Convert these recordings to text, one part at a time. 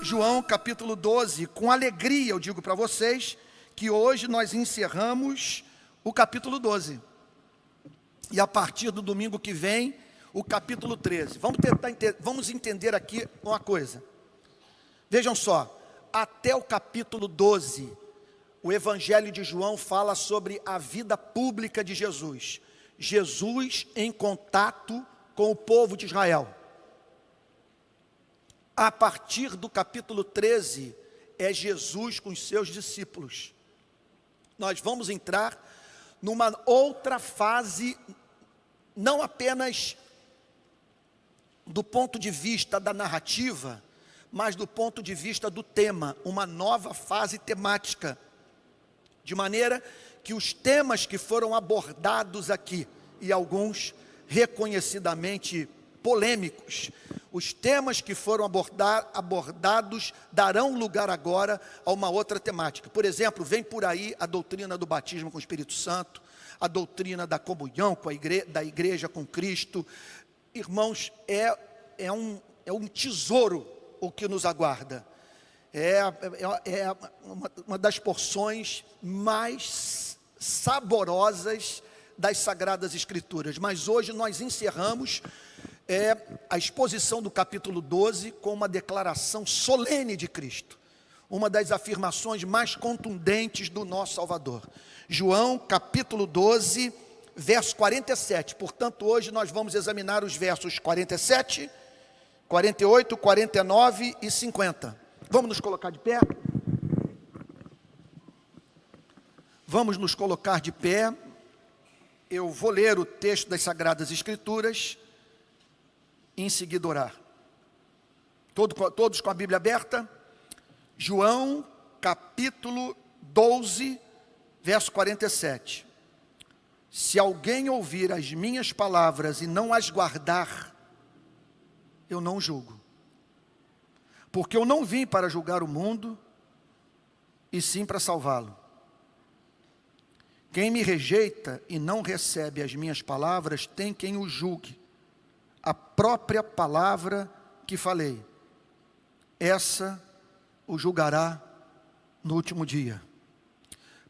João capítulo 12, com alegria eu digo para vocês que hoje nós encerramos o capítulo 12. E a partir do domingo que vem, o capítulo 13. Vamos entender aqui uma coisa. Vejam só, até o capítulo 12, o Evangelho de João fala sobre a vida pública de Jesus. Jesus em contato com o povo de Israel. A partir do capítulo 13, é Jesus com os seus discípulos. Nós vamos entrar numa outra fase, não apenas do ponto de vista da narrativa, mas do ponto de vista do tema, uma nova fase temática. De maneira que os temas que foram abordados aqui, e alguns reconhecidamente polêmicos, os temas que foram abordados darão lugar agora a uma outra temática. Por exemplo, vem por aí a doutrina do batismo com o Espírito Santo, a doutrina da comunhão da igreja com Cristo. Irmãos, é um tesouro o que nos aguarda. É uma das porções mais saborosas das Sagradas Escrituras. Mas hoje nós encerramos a exposição do capítulo 12 com uma declaração solene de Cristo, uma das afirmações mais contundentes do nosso Salvador. João capítulo 12, verso 47. Portanto, hoje nós vamos examinar os versos 47, 48, 49 e 50. Vamos nos colocar de pé? Vamos nos colocar de pé. Eu vou ler o texto das Sagradas Escrituras e em seguida orar. Todos com a Bíblia aberta? João capítulo 12, verso 47. Se alguém ouvir as minhas palavras e não as guardar, eu não julgo. Porque eu não vim para julgar o mundo, e sim para salvá-lo. Quem me rejeita e não recebe as minhas palavras, tem quem o julgue. A própria palavra que falei, essa o julgará no último dia.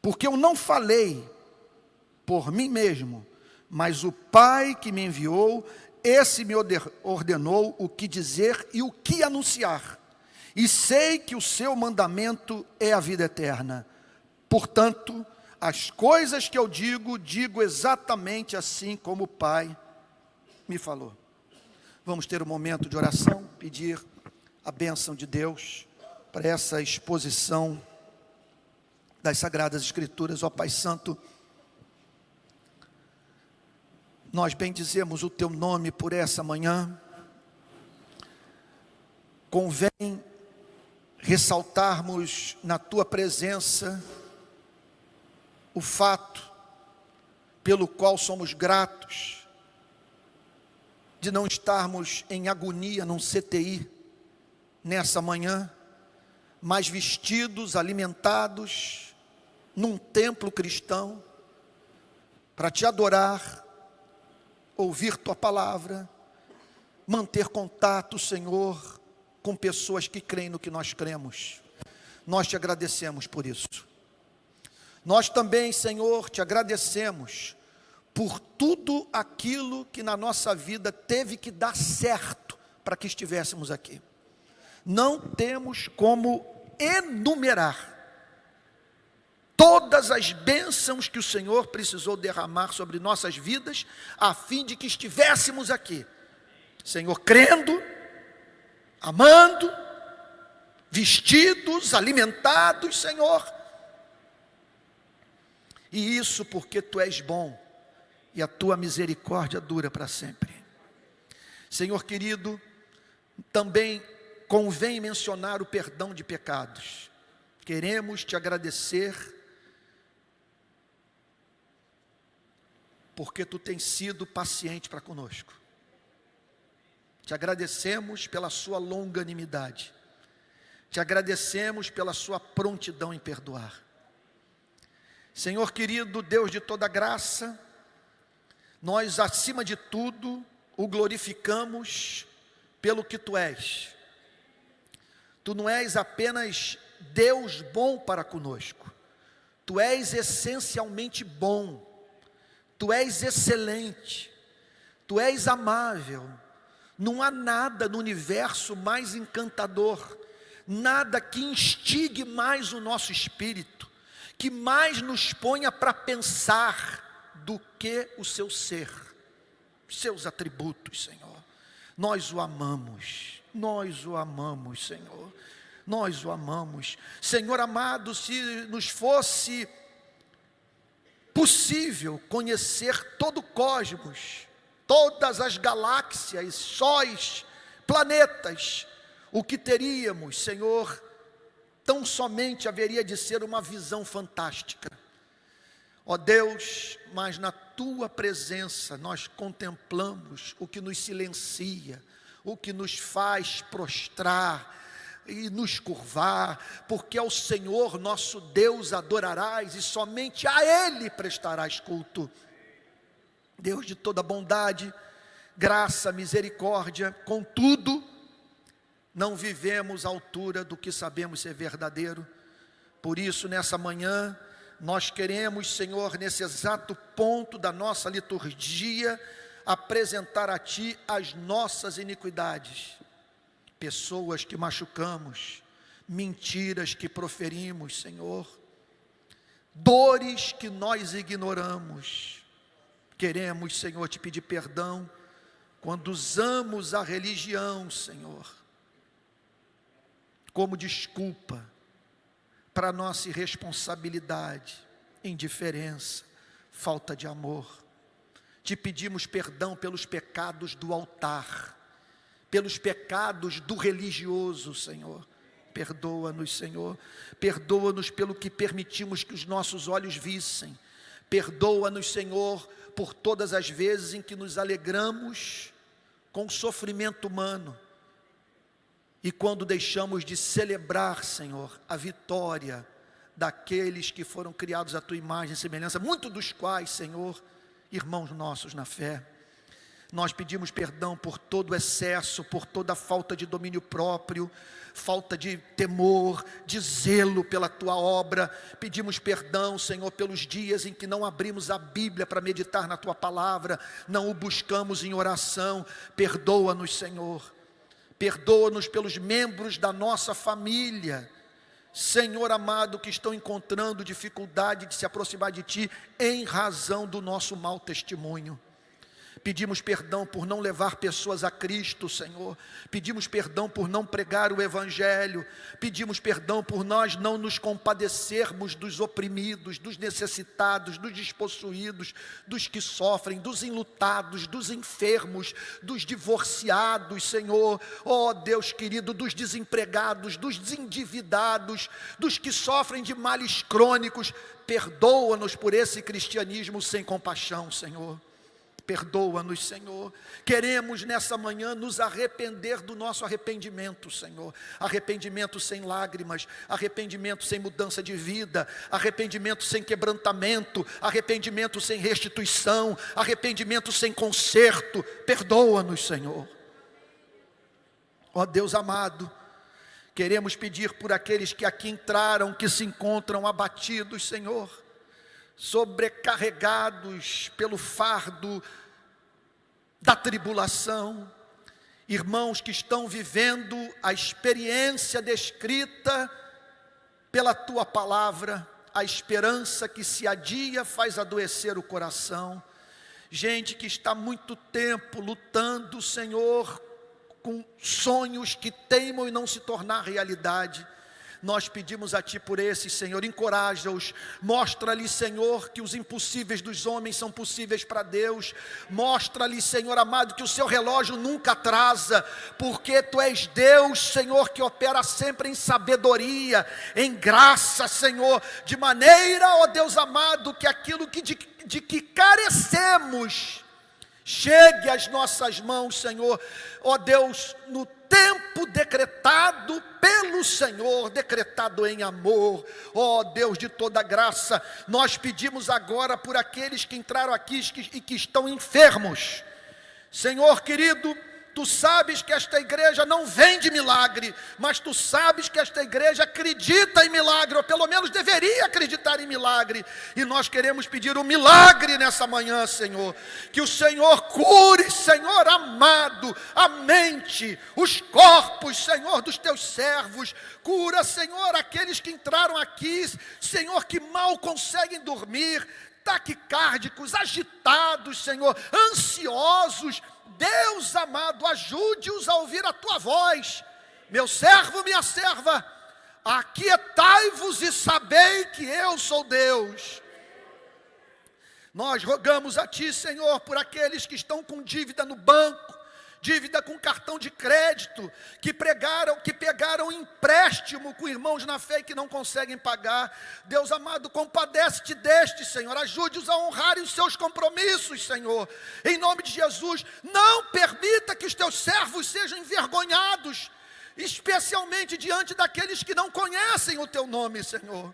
Porque eu não falei por mim mesmo, mas o Pai que me enviou, esse me ordenou o que dizer e o que anunciar. E sei que o seu mandamento é a vida eterna. Portanto, as coisas que eu digo exatamente assim como o Pai me falou. Vamos ter um momento de oração, pedir a bênção de Deus para essa exposição das Sagradas Escrituras. Ó Pai Santo, nós bendizemos o Teu nome por essa manhã. Convém ressaltarmos na Tua presença o fato pelo qual somos gratos de não estarmos em agonia num CTI nessa manhã, mas vestidos, alimentados num templo cristão para Te adorar, ouvir Tua palavra, manter contato, Senhor, com pessoas que creem no que nós cremos. Nós Te agradecemos por isso. Nós também, Senhor, Te agradecemos por tudo aquilo que na nossa vida teve que dar certo para que estivéssemos aqui. Não temos como enumerar todas as bênçãos que o Senhor precisou derramar sobre nossas vidas, a fim de que estivéssemos aqui, Senhor, crendo, amando, vestidos, alimentados, Senhor. E isso porque Tu és bom e a Tua misericórdia dura para sempre. Senhor querido, também convém mencionar o perdão de pecados. Queremos Te agradecer, porque Tu tens sido paciente para conosco. Te agradecemos pela Sua longanimidade. Te agradecemos pela Sua prontidão em perdoar. Senhor querido, Deus de toda graça, nós acima de tudo o glorificamos pelo que Tu és. Tu não és apenas Deus bom para conosco, Tu és essencialmente bom, Tu és excelente, Tu és amável. Não há nada no universo mais encantador, nada que instigue mais o nosso espírito, que mais nos ponha para pensar do que o seu ser, seus atributos, Senhor. Nós o amamos, Senhor, nós o amamos. Senhor amado, se nos fosse possível conhecer todo o cosmos, todas as galáxias, sóis, planetas, o que teríamos, Senhor, tão somente haveria de ser uma visão fantástica. Ó Deus, mas na Tua presença nós contemplamos o que nos silencia, o que nos faz prostrar e nos curvar, porque ao Senhor nosso Deus adorarás e somente a Ele prestarás culto. Deus de toda bondade, graça, misericórdia, contudo, não vivemos à altura do que sabemos ser verdadeiro. Por isso, nessa manhã, nós queremos, Senhor, nesse exato ponto da nossa liturgia, apresentar a Ti as nossas iniquidades, pessoas que machucamos, mentiras que proferimos, Senhor, dores que nós ignoramos. Queremos, Senhor, Te pedir perdão quando usamos a religião, Senhor, como desculpa para nossa irresponsabilidade, indiferença, falta de amor. Te pedimos perdão pelos pecados do altar, pelos pecados do religioso, Senhor. Perdoa-nos, Senhor. Perdoa-nos pelo que permitimos que os nossos olhos vissem. Perdoa-nos, Senhor, por todas as vezes em que nos alegramos com o sofrimento humano e quando deixamos de celebrar, Senhor, a vitória daqueles que foram criados à Tua imagem e semelhança, muitos dos quais, Senhor, irmãos nossos na fé. Nós pedimos perdão por todo o excesso, por toda a falta de domínio próprio, falta de temor, de zelo pela Tua obra. Pedimos perdão, Senhor, pelos dias em que não abrimos a Bíblia para meditar na Tua palavra, não o buscamos em oração. Perdoa-nos, Senhor. Perdoa-nos pelos membros da nossa família, Senhor amado, que estão encontrando dificuldade de se aproximar de Ti em razão do nosso mau testemunho. Pedimos perdão por não levar pessoas a Cristo, Senhor. Pedimos perdão por não pregar o Evangelho. Pedimos perdão por nós não nos compadecermos dos oprimidos, dos necessitados, dos despossuídos, dos que sofrem, dos enlutados, dos enfermos, dos divorciados, Senhor. Ó Deus querido, dos desempregados, dos endividados, dos que sofrem de males crônicos. Perdoa-nos por esse cristianismo sem compaixão, Senhor. Perdoa-nos, Senhor. Queremos nessa manhã nos arrepender do nosso arrependimento, Senhor. Arrependimento sem lágrimas, arrependimento sem mudança de vida, arrependimento sem quebrantamento, arrependimento sem restituição, arrependimento sem conserto. Perdoa-nos, Senhor. Ó Deus amado, queremos pedir por aqueles que aqui entraram, que se encontram abatidos, Senhor, sobrecarregados pelo fardo da tribulação, irmãos que estão vivendo a experiência descrita pela Tua palavra, a esperança que se adia faz adoecer o coração, gente que está há muito tempo lutando, Senhor, com sonhos que teimam em não se tornar realidade. Nós pedimos a Ti por esses, Senhor, encoraja-os, mostra-lhes, Senhor, que os impossíveis dos homens são possíveis para Deus, mostra-lhes, Senhor amado, que o Seu relógio nunca atrasa, porque Tu és Deus, Senhor, que opera sempre em sabedoria, em graça, Senhor, de maneira, ó Deus amado, que aquilo de que carecemos, chegue às nossas mãos, Senhor, ó Deus, no tempo decretado pelo Senhor, decretado em amor. Ó Deus de toda graça, nós pedimos agora por aqueles que entraram aqui e que estão enfermos. Senhor querido, Tu sabes que esta igreja não vem de milagre, mas Tu sabes que esta igreja acredita em milagre, ou pelo menos deveria acreditar em milagre. E nós queremos pedir um milagre nessa manhã, Senhor. Que o Senhor cure, Senhor amado, a mente, os corpos, Senhor, dos Teus servos. Cura, Senhor, aqueles que entraram aqui, Senhor, que mal conseguem dormir, taquicárdicos, agitados, Senhor, ansiosos. Deus amado, ajude-os a ouvir a Tua voz. Meu servo, minha serva, aquietai-vos e sabei que eu sou Deus. Nós rogamos a Ti, Senhor, por aqueles que estão com dívida no banco, dívida com cartão de crédito, que pegaram empréstimo com irmãos na fé e que não conseguem pagar. Deus amado, compadece-te destes, Senhor, ajude-os a honrarem os seus compromissos, Senhor, em nome de Jesus. Não permita que os Teus servos sejam envergonhados, especialmente diante daqueles que não conhecem o Teu nome, Senhor.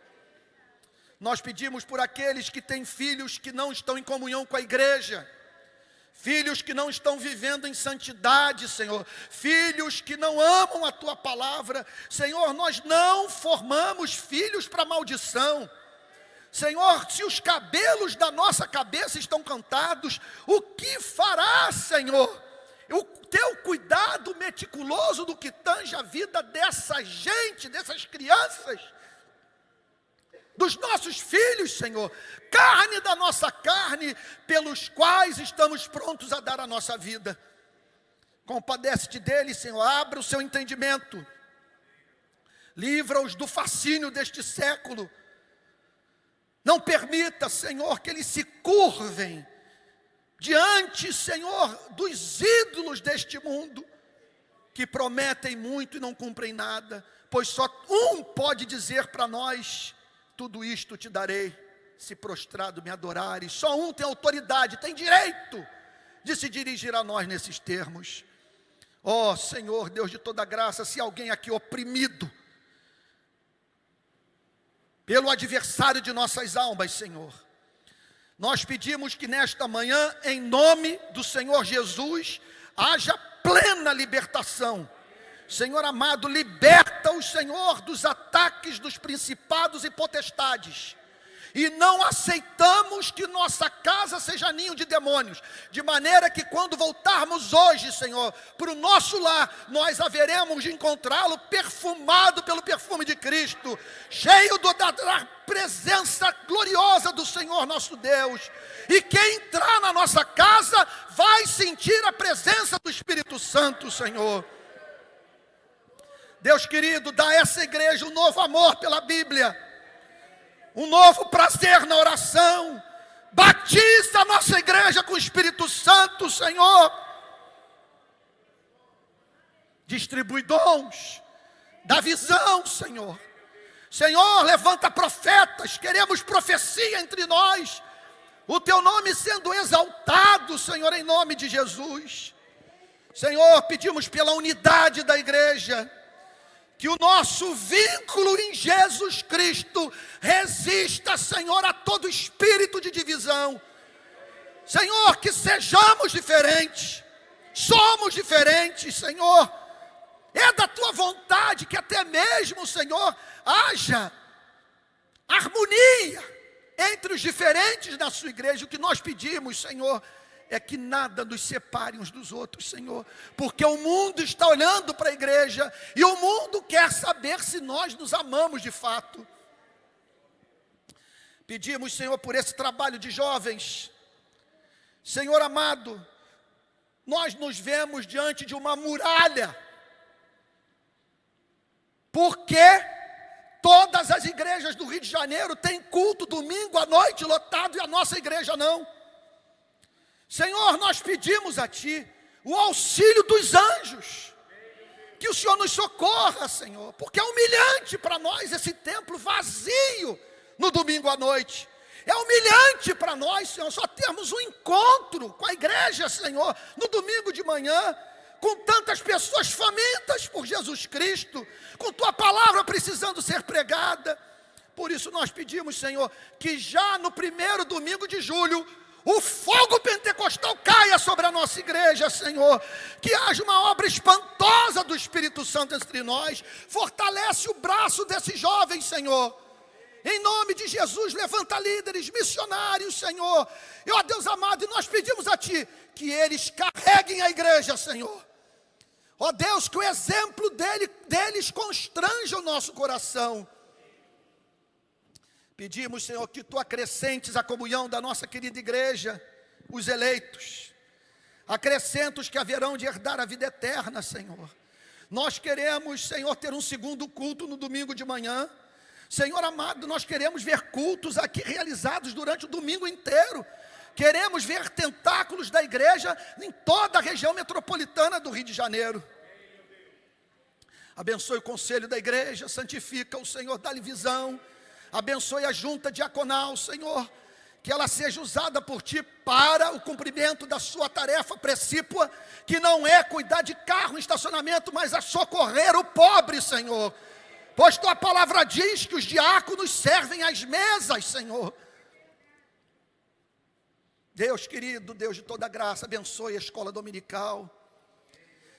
Nós pedimos por aqueles que têm filhos que não estão em comunhão com a igreja, filhos que não estão vivendo em santidade, Senhor, filhos que não amam a Tua palavra. Senhor, nós não formamos filhos para maldição. Senhor, se os cabelos da nossa cabeça estão cantados, o que fará, Senhor? O Teu cuidado meticuloso do que tange a vida dessa gente, dessas crianças, dos nossos filhos, Senhor, carne da nossa carne, pelos quais estamos prontos a dar a nossa vida. Compadece-te deles, Senhor, abra o seu entendimento, livra-os do fascínio deste século. Não permita, Senhor, que eles se curvem diante, Senhor, dos ídolos deste mundo, que prometem muito e não cumprem nada, pois só um pode dizer para nós: tudo isto te darei, se prostrado me adorares. Só um tem autoridade, tem direito de se dirigir a nós nesses termos. Ó Senhor, Deus de toda graça, se alguém aqui oprimido pelo adversário de nossas almas, Senhor, nós pedimos que nesta manhã, em nome do Senhor Jesus, haja plena libertação. Senhor amado, liberta-os, Senhor, dos ataques dos principados e potestades. E não aceitamos que nossa casa seja ninho de demônios, de maneira que quando voltarmos hoje, Senhor, para o nosso lar, nós haveremos de encontrá-lo perfumado pelo perfume de Cristo, cheio da presença gloriosa do Senhor nosso Deus. E quem entrar na nossa casa vai sentir a presença do Espírito Santo, Senhor. Deus querido, dá a essa igreja um novo amor pela Bíblia, um novo prazer na oração. Batiza a nossa igreja com o Espírito Santo, Senhor. Distribui dons, dá visão, Senhor. Senhor, levanta profetas, queremos profecia entre nós, o Teu nome sendo exaltado, Senhor, em nome de Jesus. Senhor, pedimos pela unidade da igreja, que o nosso vínculo em Jesus Cristo resista, Senhor, a todo espírito de divisão. Senhor, que sejamos diferentes, somos diferentes, Senhor. É da Tua vontade que até mesmo, Senhor, haja harmonia entre os diferentes da Sua igreja. O que nós pedimos, Senhor, é que nada nos separe uns dos outros, Senhor, porque o mundo está olhando para a igreja, e o mundo quer saber se nós nos amamos de fato. Pedimos, Senhor, por esse trabalho de jovens. Senhor amado, nós nos vemos diante de uma muralha, porque todas as igrejas do Rio de Janeiro têm culto domingo à noite lotado, e a nossa igreja não. Senhor, nós pedimos a Ti o auxílio dos anjos, que o Senhor nos socorra, Senhor, porque é humilhante para nós esse templo vazio no domingo à noite. É humilhante para nós, Senhor, só termos um encontro com a igreja, Senhor, no domingo de manhã, com tantas pessoas famintas por Jesus Cristo, com Tua palavra precisando ser pregada. Por isso nós pedimos, Senhor, que já no primeiro domingo de julho, o fogo pentecostal caia sobre a nossa igreja, Senhor, que haja uma obra espantosa do Espírito Santo entre nós, fortalece o braço desses jovens, Senhor, em nome de Jesus, levanta líderes, missionários, Senhor, e ó Deus amado, e nós pedimos a Ti, que eles carreguem a igreja, Senhor, ó Deus, que o exemplo deles constranja o nosso coração. Pedimos, Senhor, que Tu acrescentes a comunhão da nossa querida igreja, os eleitos. Acrescenta os que haverão de herdar a vida eterna, Senhor. Nós queremos, Senhor, ter um segundo culto no domingo de manhã. Senhor amado, nós queremos ver cultos aqui realizados durante o domingo inteiro. Queremos ver tentáculos da igreja em toda a região metropolitana do Rio de Janeiro. Abençoe o conselho da igreja, santifica o Senhor, dá-lhe visão. Abençoe a junta diaconal, Senhor, que ela seja usada por Ti para o cumprimento da sua tarefa precípua, que não é cuidar de carro em estacionamento, mas a socorrer o pobre, Senhor. Pois Tua palavra diz que os diáconos servem às mesas, Senhor. Deus querido, Deus de toda graça, abençoe a escola dominical.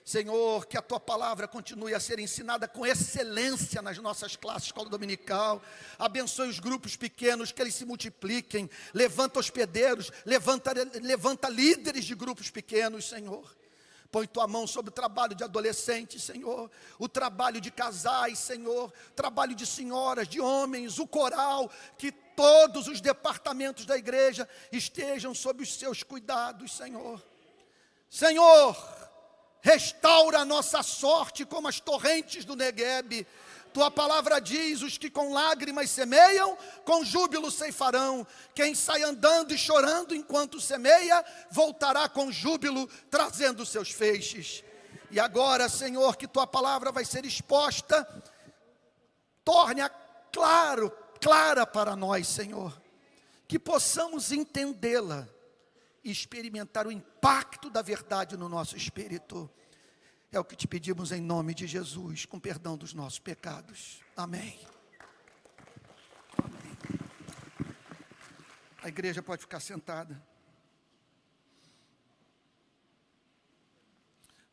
Senhor, que a Tua palavra continue a ser ensinada com excelência nas nossas classes, escola dominical. Abençoe os grupos pequenos, que eles se multipliquem. Levanta hospedeiros, levanta líderes de grupos pequenos, Senhor. Põe Tua mão sobre o trabalho de adolescentes, Senhor. O trabalho de casais, Senhor. Trabalho de senhoras, de homens, o coral. Que todos os departamentos da igreja estejam sob os Seus cuidados, Senhor. Senhor, restaura a nossa sorte como as torrentes do Neguebe. Tua palavra diz, os que com lágrimas semeiam, com júbilo ceifarão. Quem sai andando e chorando enquanto semeia, voltará com júbilo, trazendo seus feixes. E agora, Senhor, que Tua palavra vai ser exposta, torne-a clara para nós, Senhor. Que possamos entendê-la e experimentar o impacto da verdade no nosso espírito. É o que Te pedimos em nome de Jesus, com perdão dos nossos pecados. Amém. Amém. A igreja pode ficar sentada.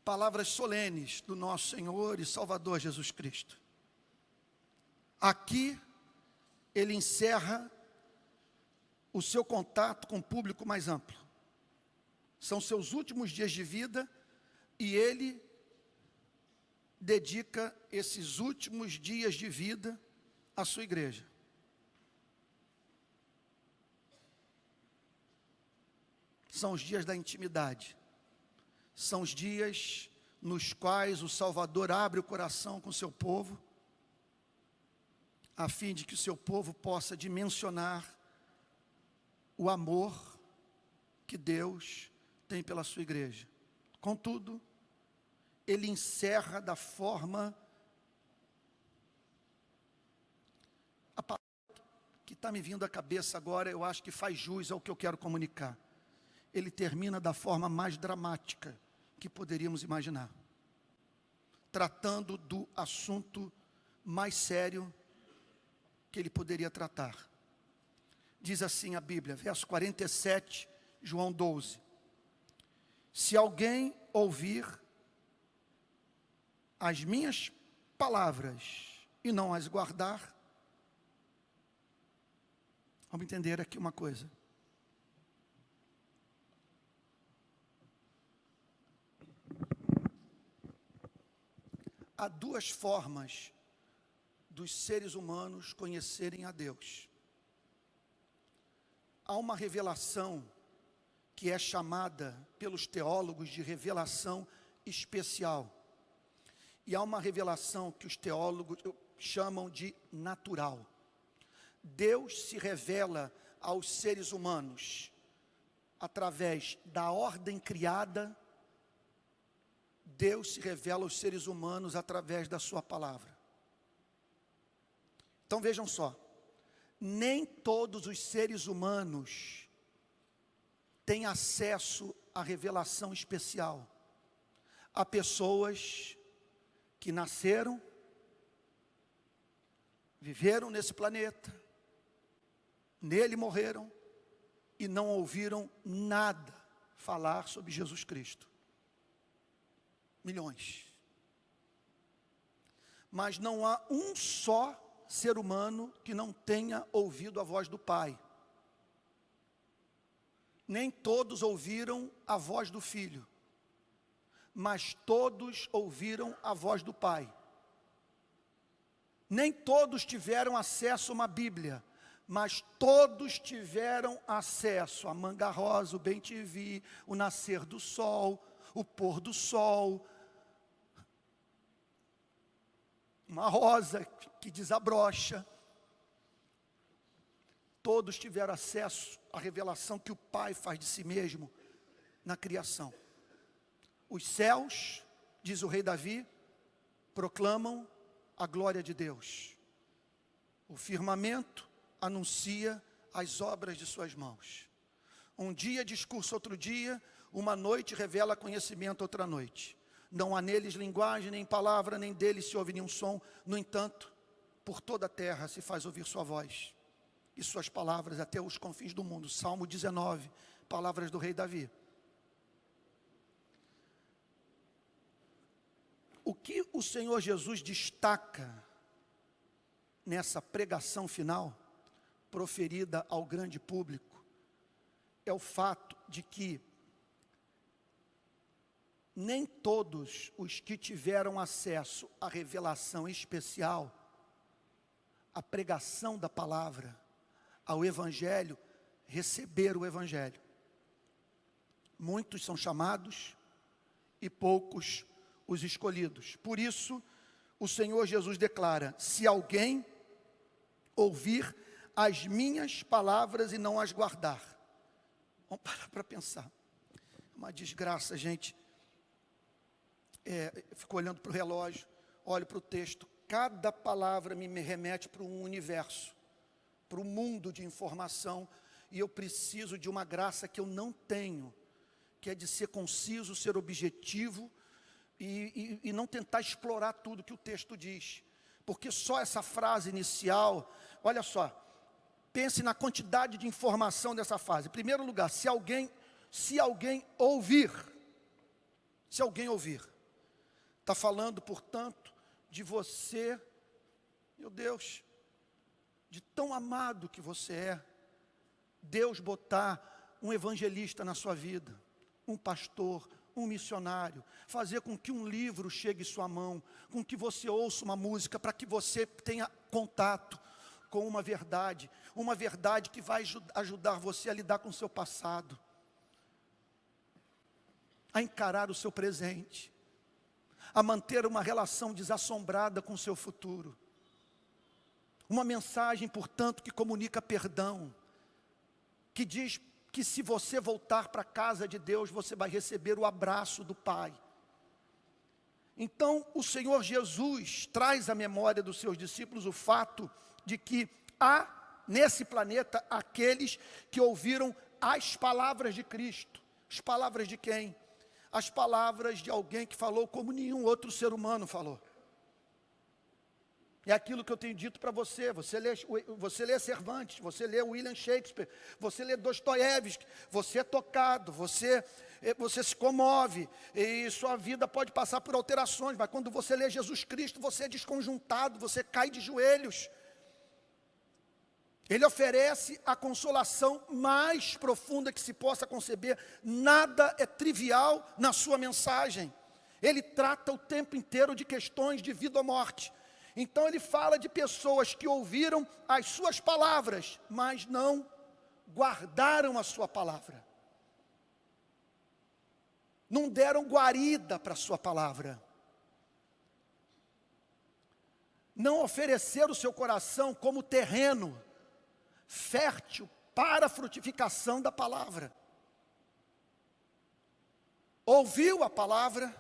Palavras solenes do nosso Senhor e Salvador Jesus Cristo. Aqui, Ele encerra o seu contato com o público mais amplo. São seus últimos dias de vida e Ele dedica esses últimos dias de vida à sua igreja. São os dias da intimidade. São os dias nos quais o Salvador abre o coração com o seu povo, a fim de que o seu povo possa dimensionar o amor que Deus tem pela sua igreja. Contudo, Ele encerra da forma, a palavra que está me vindo à cabeça agora, eu acho que faz jus ao que eu quero comunicar. Ele termina da forma mais dramática que poderíamos imaginar, tratando do assunto mais sério que Ele poderia tratar. Diz assim a Bíblia, verso 47, João 12. Se alguém ouvir as minhas palavras e não as guardar, vamos entender aqui uma coisa. Há duas formas dos seres humanos conhecerem a Deus. Há uma revelação que é chamada pelos teólogos de revelação especial. E há uma revelação que os teólogos chamam de natural. Deus se revela aos seres humanos através da ordem criada. Deus se revela aos seres humanos através da sua palavra. Então vejam só, nem todos os seres humanos têm acesso à revelação especial. Há pessoas que nasceram, viveram nesse planeta, nele morreram, e não ouviram nada falar sobre Jesus Cristo. Milhões. Mas não há um só ser humano que não tenha ouvido a voz do Pai. Nem todos ouviram a voz do Filho, mas todos ouviram a voz do Pai. Nem todos tiveram acesso a uma Bíblia, mas todos tiveram acesso a Manga Rosa, o Bem TV, o nascer do sol, o pôr do sol, uma rosa que desabrocha. Todos tiveram acesso à revelação que o Pai faz de si mesmo na criação. Os céus, diz o rei Davi, proclamam a glória de Deus. O firmamento anuncia as obras de suas mãos. Um dia discurso outro dia, uma noite revela conhecimento outra noite. Não há neles linguagem, nem palavra, nem deles se ouve nenhum som. No entanto, por toda a terra se faz ouvir sua voz e suas palavras até os confins do mundo. Salmo 19, palavras do rei Davi. O que o Senhor Jesus destaca nessa pregação final, proferida ao grande público, é o fato de que nem todos os que tiveram acesso à revelação especial, à pregação da palavra, ao Evangelho, receberam o Evangelho. Muitos são chamados e poucos os escolhidos. Por isso, o Senhor Jesus declara: se alguém ouvir as minhas palavras e não as guardar. Vamos parar para pensar. Uma desgraça, gente. Fico olhando para o relógio, olho para o texto. Cada palavra me remete para um universo, para um mundo de informação, e eu preciso de uma graça que eu não tenho, que é de ser conciso, ser objetivo, e não tentar explorar tudo que o texto diz, porque só essa frase inicial, olha só, pense na quantidade de informação dessa frase. Em primeiro lugar, se alguém ouvir, está falando, portanto, de você, meu Deus, de tão amado que você é, Deus botar um evangelista na sua vida, um pastor, um missionário, fazer com que um livro chegue em sua mão, com que você ouça uma música, para que você tenha contato com uma verdade que vai ajudar você a lidar com o seu passado, a encarar o seu presente, a manter uma relação desassombrada com o seu futuro. Uma mensagem, portanto, que comunica perdão, que diz que se você voltar para a casa de Deus, você vai receber o abraço do Pai. Então, o Senhor Jesus traz à memória dos seus discípulos o fato de que há nesse planeta aqueles que ouviram as palavras de Cristo. As palavras de quem? As palavras de alguém que falou como nenhum outro ser humano falou. É aquilo que eu tenho dito para você. Você lê Cervantes, você lê William Shakespeare, você lê Dostoiévski, você é tocado, você se comove, e sua vida pode passar por alterações, mas quando você lê Jesus Cristo, você é desconjuntado, você cai de joelhos. Ele oferece a consolação mais profunda que se possa conceber. Nada é trivial na sua mensagem. Ele trata o tempo inteiro de questões de vida ou morte. Então ele fala de pessoas que ouviram as suas palavras, mas não guardaram a sua palavra. Não deram guarida para a sua palavra. Não ofereceram o seu coração como terreno fértil para a frutificação da palavra. Ouviu a palavra,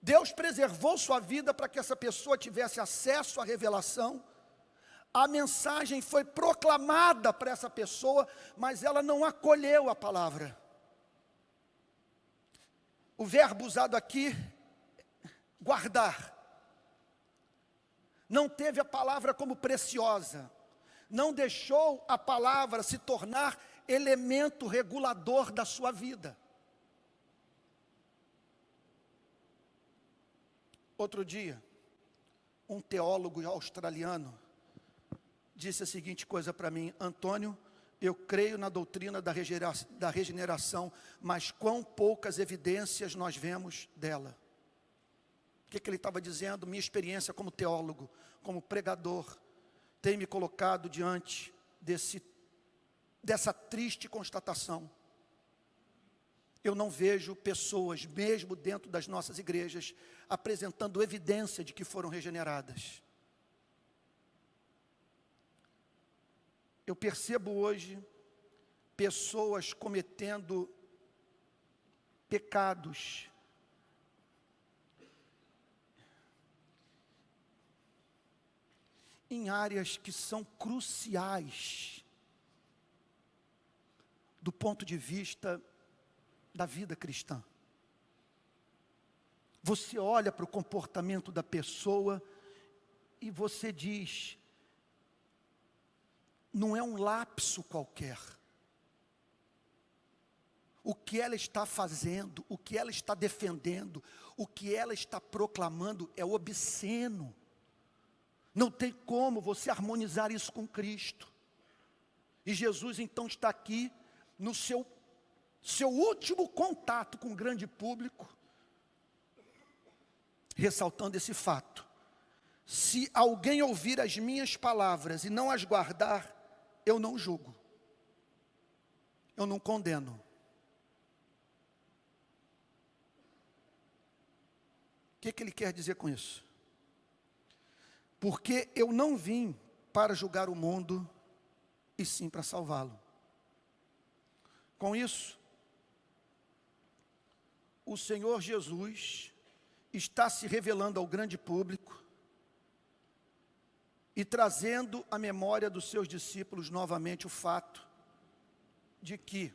Deus preservou sua vida para que essa pessoa tivesse acesso à revelação. A mensagem foi proclamada para essa pessoa, mas ela não acolheu a palavra. O verbo usado aqui, guardar. Não teve a palavra como preciosa, não deixou a palavra se tornar elemento regulador da sua vida. Outro dia, um teólogo australiano disse a seguinte coisa para mim: Antônio, eu creio na doutrina da regeneração, mas quão poucas evidências nós vemos dela. O que ele estava dizendo? Minha experiência como teólogo, como pregador, tem me colocado diante dessa triste constatação. Eu não vejo pessoas, mesmo dentro das nossas igrejas, apresentando evidência de que foram regeneradas. Eu percebo hoje pessoas cometendo pecados em áreas que são cruciais do ponto de vista da vida cristã. Você olha para o comportamento da pessoa e você diz: não é um lapso qualquer. O que ela está fazendo, o que ela está defendendo, o que ela está proclamando é obsceno. Não tem como você harmonizar isso com Cristo. E Jesus então está aqui no seu último contato com o grande público, ressaltando esse fato: se alguém ouvir as minhas palavras e não as guardar, eu não julgo, eu não condeno. O que ele quer dizer com isso? Porque eu não vim para julgar o mundo, e sim para salvá-lo. Com isso, o Senhor Jesus está se revelando ao grande público e trazendo à memória dos seus discípulos novamente o fato de que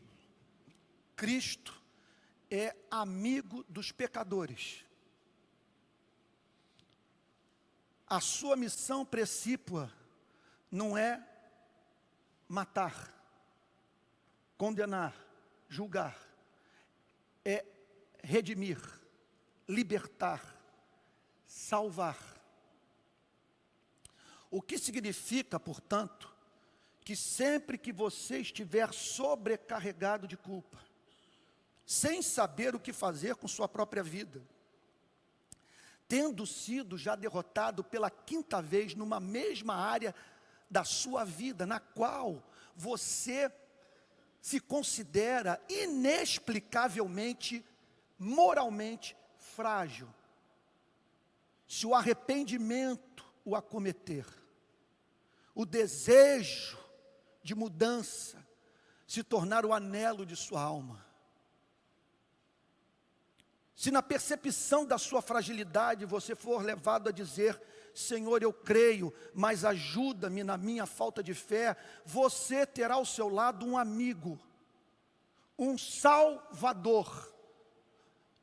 Cristo é amigo dos pecadores. A sua missão precípua não é matar, condenar, julgar, é redimir, libertar, salvar. O que significa, portanto, que sempre que você estiver sobrecarregado de culpa, sem saber o que fazer com sua própria vida, tendo sido já derrotado pela 5ª vez numa mesma área da sua vida, na qual você se considera inexplicavelmente, moralmente frágil, se o arrependimento o acometer, o desejo de mudança se tornar o anelo de sua alma, se na percepção da sua fragilidade você for levado a dizer: Senhor, eu creio, mas ajuda-me na minha falta de fé, você terá ao seu lado um amigo, um salvador.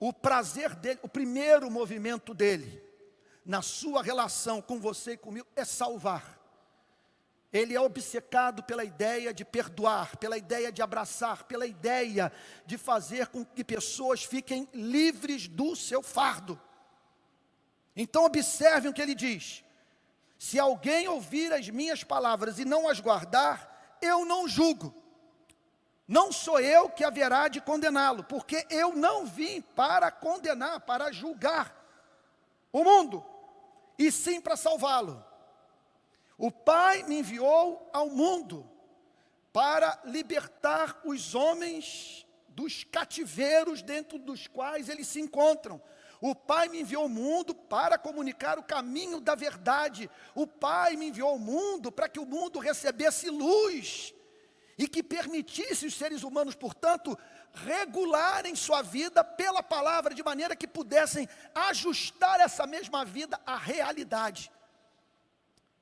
O prazer dele, o primeiro movimento dele, na sua relação com você e comigo, é salvar. Ele é obcecado pela ideia de perdoar, pela ideia de abraçar, pela ideia de fazer com que pessoas fiquem livres do seu fardo. Então observem o que ele diz: se alguém ouvir as minhas palavras e não as guardar, eu não julgo. Não sou eu que haverá de condená-lo, porque eu não vim para condenar, para julgar o mundo, e sim para salvá-lo. O Pai me enviou ao mundo para libertar os homens dos cativeiros dentro dos quais eles se encontram. O Pai me enviou ao mundo para comunicar o caminho da verdade. O Pai me enviou ao mundo para que o mundo recebesse luz e que permitisse os seres humanos, portanto, regularem sua vida pela palavra, de maneira que pudessem ajustar essa mesma vida à realidade.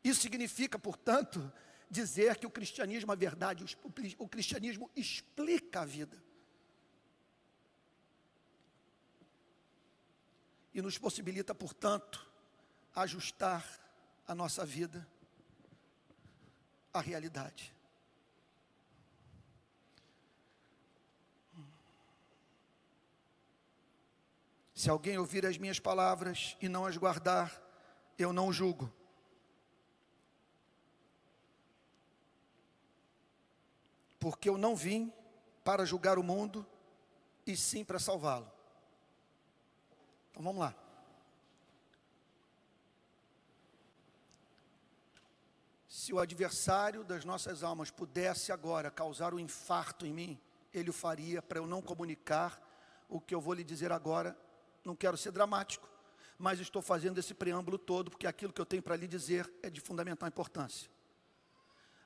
Isso significa, portanto, dizer que o cristianismo, a verdade, o cristianismo explica a vida. E nos possibilita, portanto, ajustar a nossa vida a realidade. Se alguém ouvir as minhas palavras e não as guardar, eu não o julgo. Porque eu não vim para julgar o mundo, e sim para salvá-lo. Então vamos lá. Se o adversário das nossas almas pudesse agora causar um infarto em mim, ele o faria para eu não comunicar o que eu vou lhe dizer agora. Não quero ser dramático, mas estou fazendo esse preâmbulo todo, porque aquilo que eu tenho para lhe dizer é de fundamental importância.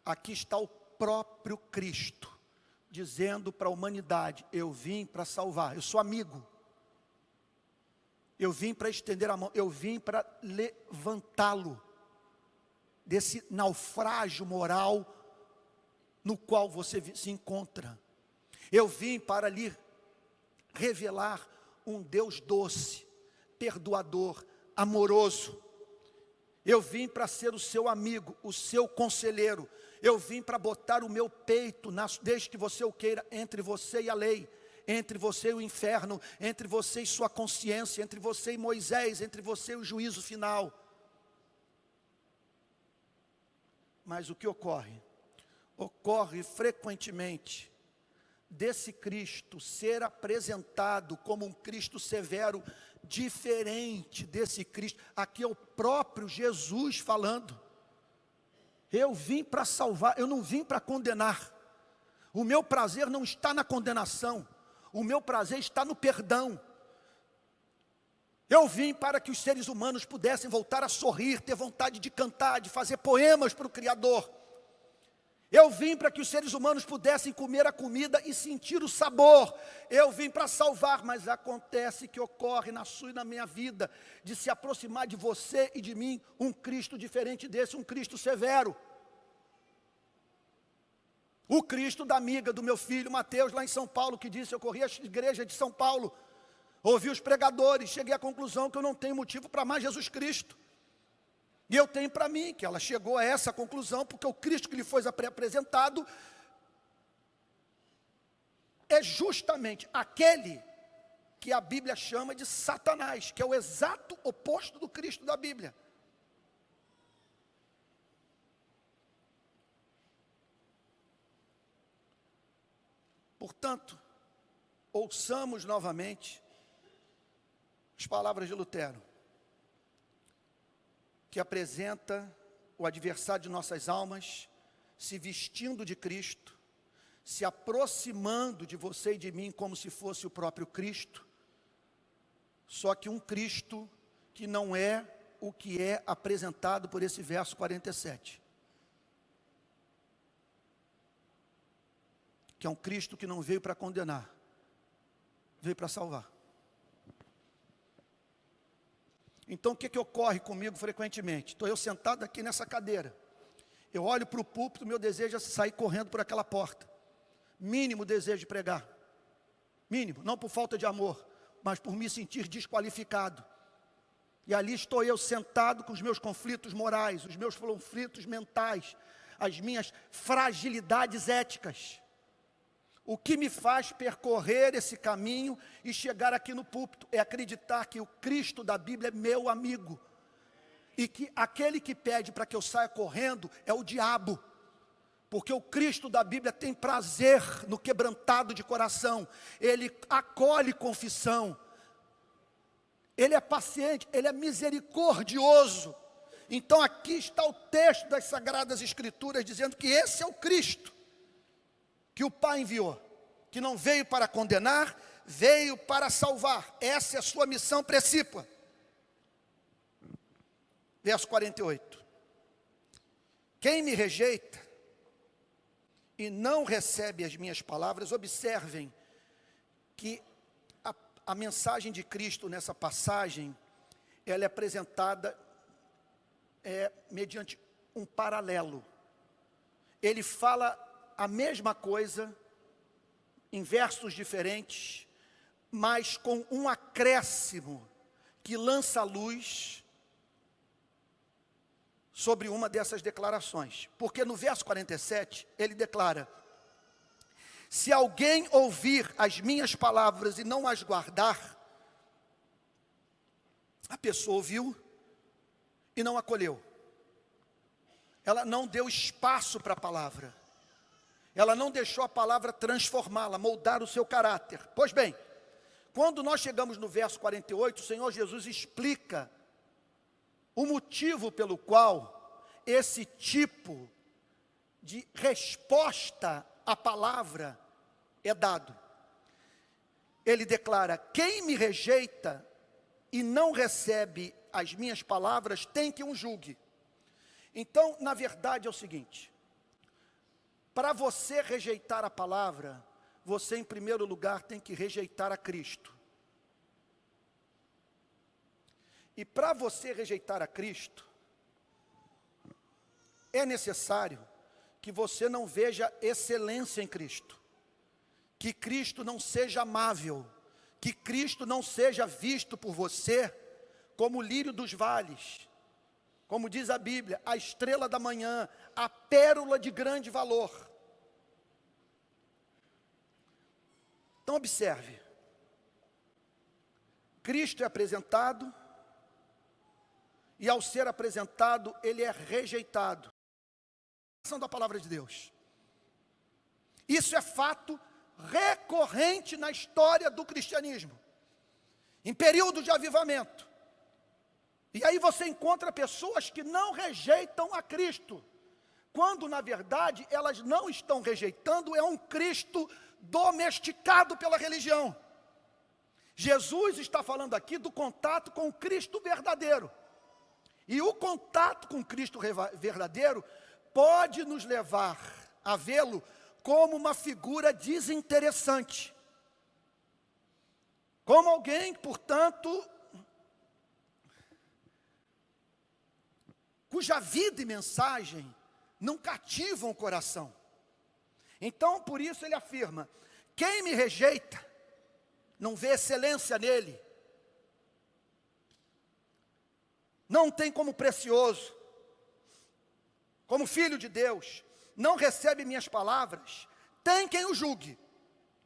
Aqui está o próprio Cristo, dizendo para a humanidade: eu vim para salvar, eu sou amigo. Eu vim para estender a mão, eu vim para levantá-lo desse naufrágio moral no qual você se encontra. Eu vim para lhe revelar um Deus doce, perdoador, amoroso. Eu vim para ser o seu amigo, o seu conselheiro. Eu vim para botar o meu peito, desde que você o queira, entre você e a lei, entre você e o inferno, entre você e sua consciência, entre você e Moisés, entre você e o juízo final. Mas o que ocorre? Ocorre frequentemente desse Cristo ser apresentado como um Cristo severo, diferente desse Cristo. Aqui é o próprio Jesus falando. Eu vim para salvar, eu não vim para condenar. O meu prazer não está na condenação, o meu prazer está no perdão. Eu vim para que os seres humanos pudessem voltar a sorrir, ter vontade de cantar, de fazer poemas para o Criador. Eu vim para que os seres humanos pudessem comer a comida e sentir o sabor. Eu vim para salvar, mas acontece que ocorre na sua e na minha vida, de se aproximar de você e de mim, um Cristo diferente desse, um Cristo severo. O Cristo da amiga do meu filho Mateus, lá em São Paulo, que disse: eu corri à igreja de São Paulo, ouvi os pregadores, cheguei à conclusão que eu não tenho motivo para amar Jesus Cristo. E eu tenho para mim que ela chegou a essa conclusão, porque o Cristo que lhe foi apresentado é justamente aquele que a Bíblia chama de Satanás, que é o exato oposto do Cristo da Bíblia. Portanto, ouçamos novamente as palavras de Lutero, que apresenta o adversário de nossas almas, se vestindo de Cristo, se aproximando de você e de mim como se fosse o próprio Cristo, só que um Cristo que não é o que é apresentado por esse verso 47. Que é um Cristo que não veio para condenar, veio para salvar. Então o que ocorre comigo frequentemente? Estou eu sentado aqui nessa cadeira, eu olho para o púlpito, meu desejo é sair correndo por aquela porta. Mínimo desejo de pregar, mínimo, não por falta de amor, mas por me sentir desqualificado. E ali estou eu sentado com os meus conflitos morais, os meus conflitos mentais, as minhas fragilidades éticas. O que me faz percorrer esse caminho e chegar aqui no púlpito é acreditar que o Cristo da Bíblia é meu amigo. E que aquele que pede para que eu saia correndo é o diabo. Porque o Cristo da Bíblia tem prazer no quebrantado de coração. Ele acolhe confissão. Ele é paciente, ele é misericordioso. Então aqui está o texto das Sagradas Escrituras dizendo que esse é o Cristo que o Pai enviou, que não veio para condenar, veio para salvar. Essa é a sua missão precípua. Verso 48. Quem me rejeita e não recebe as minhas palavras, observem que a mensagem de Cristo nessa passagem, ela é apresentada mediante um paralelo. Ele fala a mesma coisa, em versos diferentes, mas com um acréscimo que lança luz sobre uma dessas declarações. Porque no verso 47, ele declara: se alguém ouvir as minhas palavras e não as guardar, a pessoa ouviu e não acolheu. Ela não deu espaço para a palavra. Ela não deixou a palavra transformá-la, moldar o seu caráter. Pois bem, quando nós chegamos no verso 48, o Senhor Jesus explica o motivo pelo qual esse tipo de resposta à palavra é dado. Ele declara: quem me rejeita e não recebe as minhas palavras, tem que o julgue. Então, na verdade é o seguinte: para você rejeitar a palavra, você em primeiro lugar tem que rejeitar a Cristo. E para você rejeitar a Cristo, é necessário que você não veja excelência em Cristo, que Cristo não seja amável, que Cristo não seja visto por você como o lírio dos vales, como diz a Bíblia, a estrela da manhã, a pérola de grande valor. Então observe, Cristo é apresentado, e ao ser apresentado, ele é rejeitado. Da palavra de Deus. Isso é fato recorrente na história do cristianismo, em período de avivamento. E aí você encontra pessoas que não rejeitam a Cristo, quando na verdade elas não estão rejeitando, é um Cristo domesticado pela religião. Jesus está falando aqui do contato com o Cristo verdadeiro. E o contato com o Cristo verdadeiro pode nos levar a vê-lo como uma figura desinteressante. Como alguém, portanto, cuja vida e mensagem não cativam o coração. Então, por isso ele afirma: quem me rejeita, não vê excelência nele, não tem como precioso, como filho de Deus, não recebe minhas palavras, tem quem o julgue.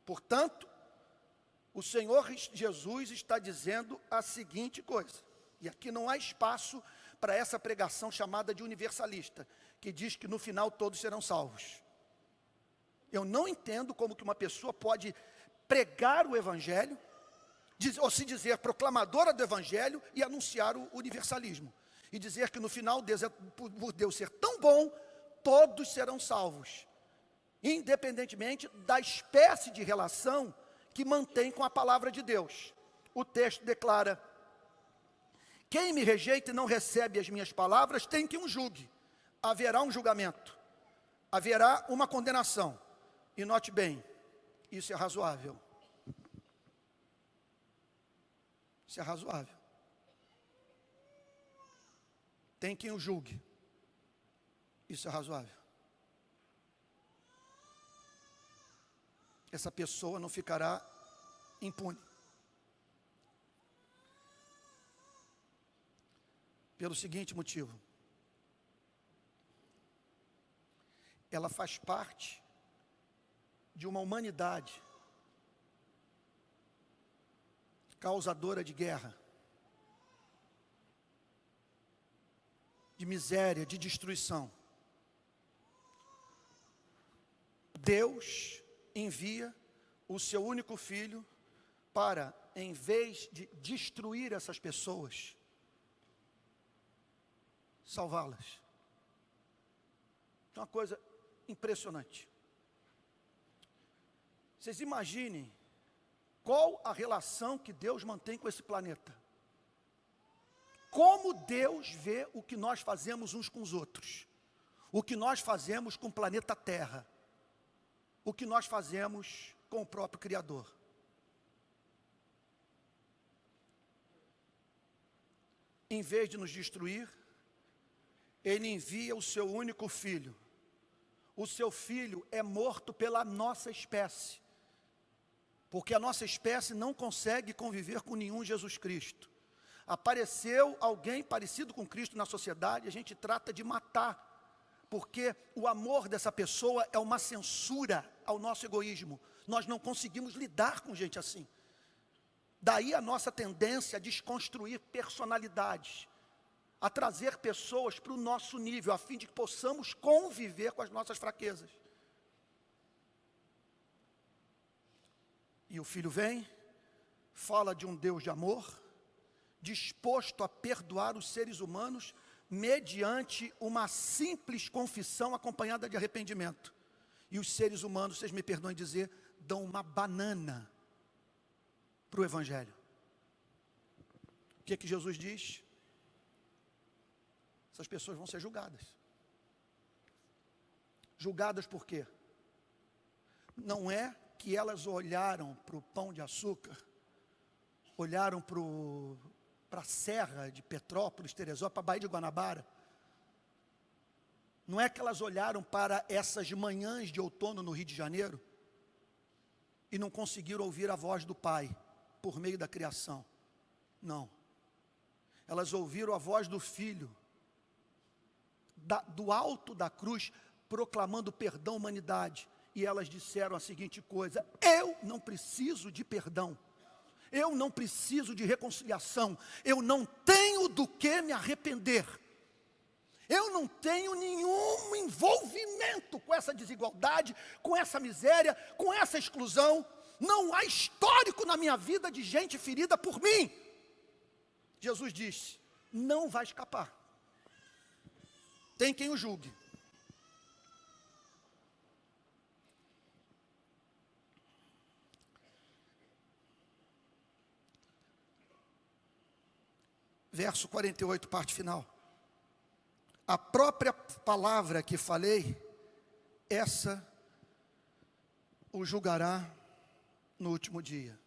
Portanto, o Senhor Jesus está dizendo a seguinte coisa, e aqui não há espaço para essa pregação chamada de universalista, que diz que no final todos serão salvos. Eu não entendo como que uma pessoa pode pregar o Evangelho, ou se dizer proclamadora do Evangelho, e anunciar o universalismo. E dizer que no final, por Deus ser tão bom, todos serão salvos. Independentemente da espécie de relação que mantém com a palavra de Deus. O texto declara: quem me rejeita e não recebe as minhas palavras, tem que um julgue. Haverá um julgamento. Haverá uma condenação. E note bem, isso é razoável. Isso é razoável. Tem quem o julgue. Isso é razoável. Essa pessoa não ficará impune. Pelo seguinte motivo: ela faz parte de uma humanidade causadora de guerra, de miséria, de destruição. Deus envia o seu único filho para, em vez de destruir essas pessoas, salvá-las. É uma coisa impressionante. Vocês imaginem qual a relação que Deus mantém com esse planeta. Como Deus vê o que nós fazemos uns com os outros. O que nós fazemos com o planeta Terra. O que nós fazemos com o próprio Criador. Em vez de nos destruir, Ele envia o seu único filho. O seu filho é morto pela nossa espécie. Porque a nossa espécie não consegue conviver com nenhum Jesus Cristo. Apareceu alguém parecido com Cristo na sociedade, a gente trata de matar, porque o amor dessa pessoa é uma censura ao nosso egoísmo. Nós não conseguimos lidar com gente assim. Daí a nossa tendência a desconstruir personalidades, a trazer pessoas para o nosso nível, a fim de que possamos conviver com as nossas fraquezas. E o filho vem, fala de um Deus de amor, disposto a perdoar os seres humanos, mediante uma simples confissão acompanhada de arrependimento. E os seres humanos, vocês me perdoem dizer, dão uma banana para o Evangelho. O que é que Jesus diz? Essas pessoas vão ser julgadas. Julgadas por quê? Não é que elas olharam para o Pão de Açúcar, olharam para a Serra de Petrópolis, Teresópolis, para a Baía de Guanabara. Não é que elas olharam para essas manhãs de outono no Rio de Janeiro e não conseguiram ouvir a voz do Pai por meio da criação. Não. Elas ouviram a voz do Filho, do alto da cruz, proclamando perdão à humanidade. E elas disseram a seguinte coisa: eu não preciso de perdão. Eu não preciso de reconciliação. Eu não tenho do que me arrepender. Eu não tenho nenhum envolvimento com essa desigualdade, com essa miséria, com essa exclusão. Não há histórico na minha vida de gente ferida por mim. Jesus disse: não vai escapar. Tem quem o julgue. Verso 48, parte final. A própria palavra que falei, essa o julgará no último dia.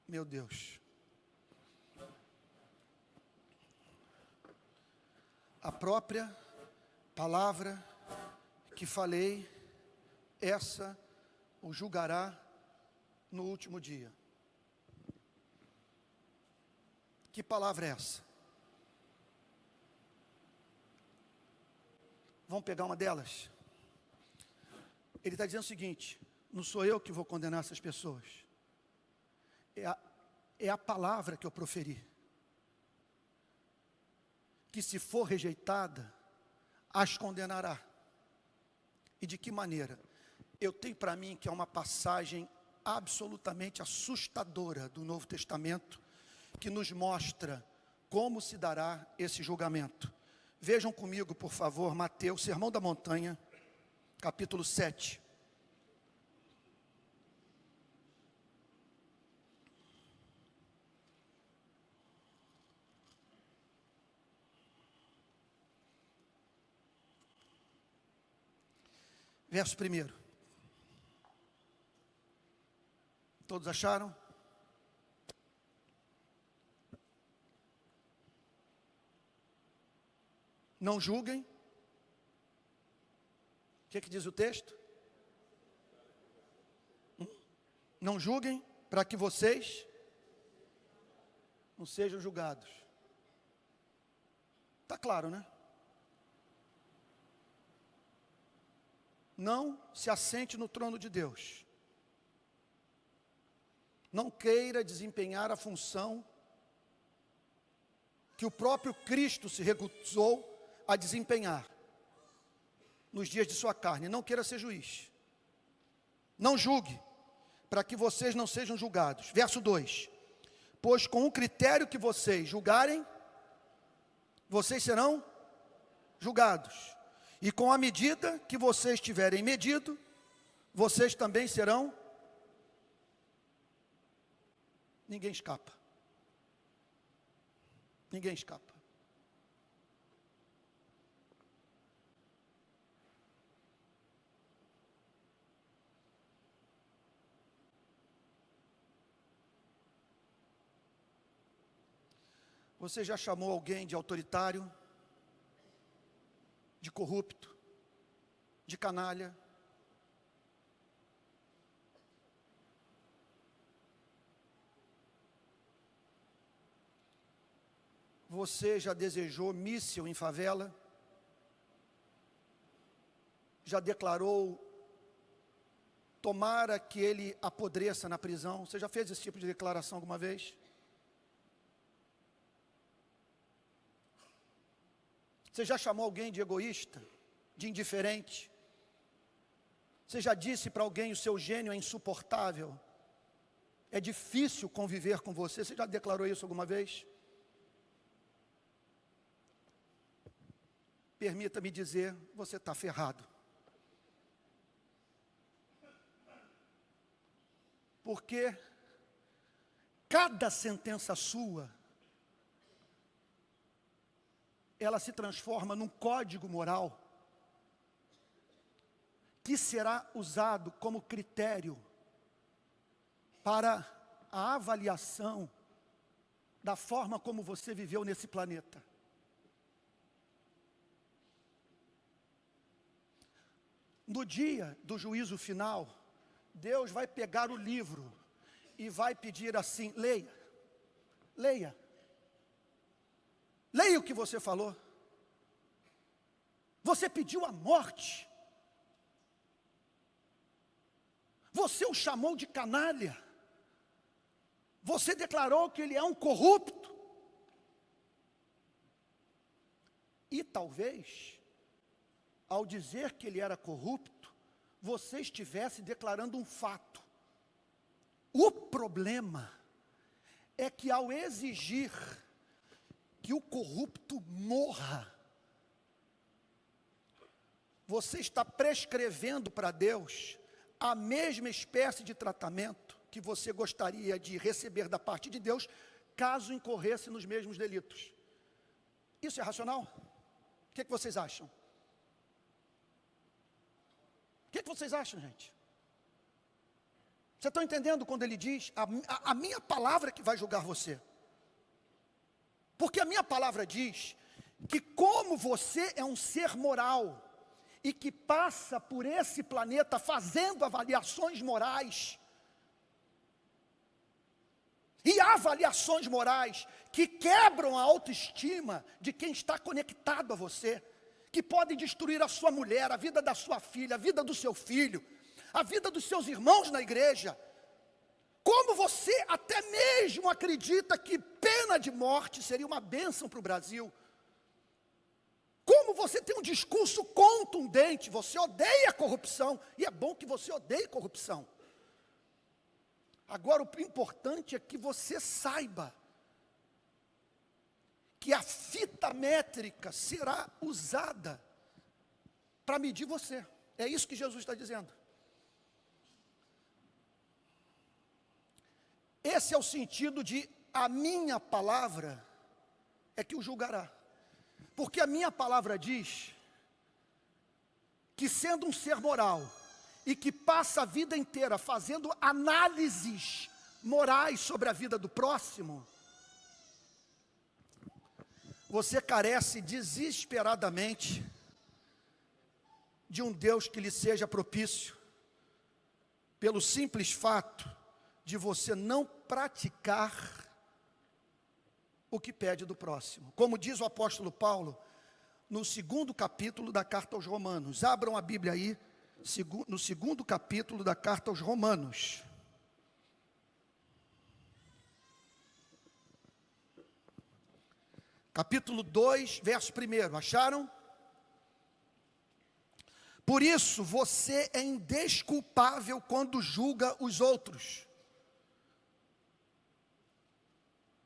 Meu Deus. A própria palavra que falei, essa o julgará no último dia. Que palavra é essa? Vamos pegar uma delas? Ele está dizendo o seguinte: não sou eu que vou condenar essas pessoas. É a palavra que eu proferi. Que se for rejeitada, as condenará. E de que maneira? Eu tenho para mim que é uma passagem absolutamente assustadora do Novo Testamento, que nos mostra como se dará esse julgamento. Vejam comigo, por favor, Mateus, Sermão da Montanha, capítulo 7. Verso 1. Todos acharam? Não julguem. O que diz o texto? Não julguem, para que vocês não sejam julgados. Está claro, né? Não se assente no trono de Deus. Não queira desempenhar a função que o próprio Cristo se recusou a desempenhar nos dias de sua carne. Não queira ser juiz. Não julgue, para que vocês não sejam julgados. Verso 2. Pois com o critério que vocês julgarem, vocês serão julgados. E com a medida que vocês tiverem medido, vocês também serão. Ninguém escapa. Ninguém escapa. Você já chamou alguém de autoritário, de corrupto, de canalha? Você já desejou míssil em favela? Já declarou, tomara que ele apodreça na prisão? Você já fez esse tipo de declaração alguma vez? Você já chamou alguém de egoísta, de indiferente? Você já disse para alguém: o seu gênio é insuportável, é difícil conviver com você? Você já declarou isso alguma vez? Permita-me dizer, você está ferrado. Porque cada sentença sua, ela se transforma num código moral que será usado como critério para a avaliação da forma como você viveu nesse planeta. No dia do juízo final, Deus vai pegar o livro e vai pedir assim: leia, leia, leia o que você falou. Você pediu a morte, você o chamou de canalha, você declarou que ele é um corrupto, e talvez, ao dizer que ele era corrupto, você estivesse declarando um fato. O problema é que, ao exigir que o corrupto morra, você está prescrevendo para Deus a mesma espécie de tratamento que você gostaria de receber da parte de Deus, caso incorresse nos mesmos delitos. Isso é racional? O que vocês acham? O que vocês acham, gente? Vocês estão entendendo quando ele diz: a minha palavra que vai julgar você? Porque a minha palavra diz que, como você é um ser moral e que passa por esse planeta fazendo avaliações morais, e avaliações morais que quebram a autoestima de quem está conectado a você, que podem destruir a sua mulher, a vida da sua filha, a vida do seu filho, a vida dos seus irmãos na igreja. Como você até mesmo acredita que pena de morte seria uma bênção para o Brasil? Como você tem um discurso contundente, você odeia a corrupção, e é bom que você odeie corrupção. Agora, o importante é que você saiba que a fita métrica será usada para medir você. É isso que Jesus está dizendo. Esse é o sentido de: a minha palavra é que o julgará. Porque a minha palavra diz que, sendo um ser moral e que passa a vida inteira fazendo análises morais sobre a vida do próximo, você carece desesperadamente de um Deus que lhe seja propício, pelo simples fato de você não praticar o que pede do próximo. Como diz o apóstolo Paulo, no 2º capítulo da carta aos Romanos. Abram a Bíblia aí, no 2º capítulo da carta aos Romanos. Capítulo 2, verso 1, acharam? Por isso, você é indesculpável quando julga os outros.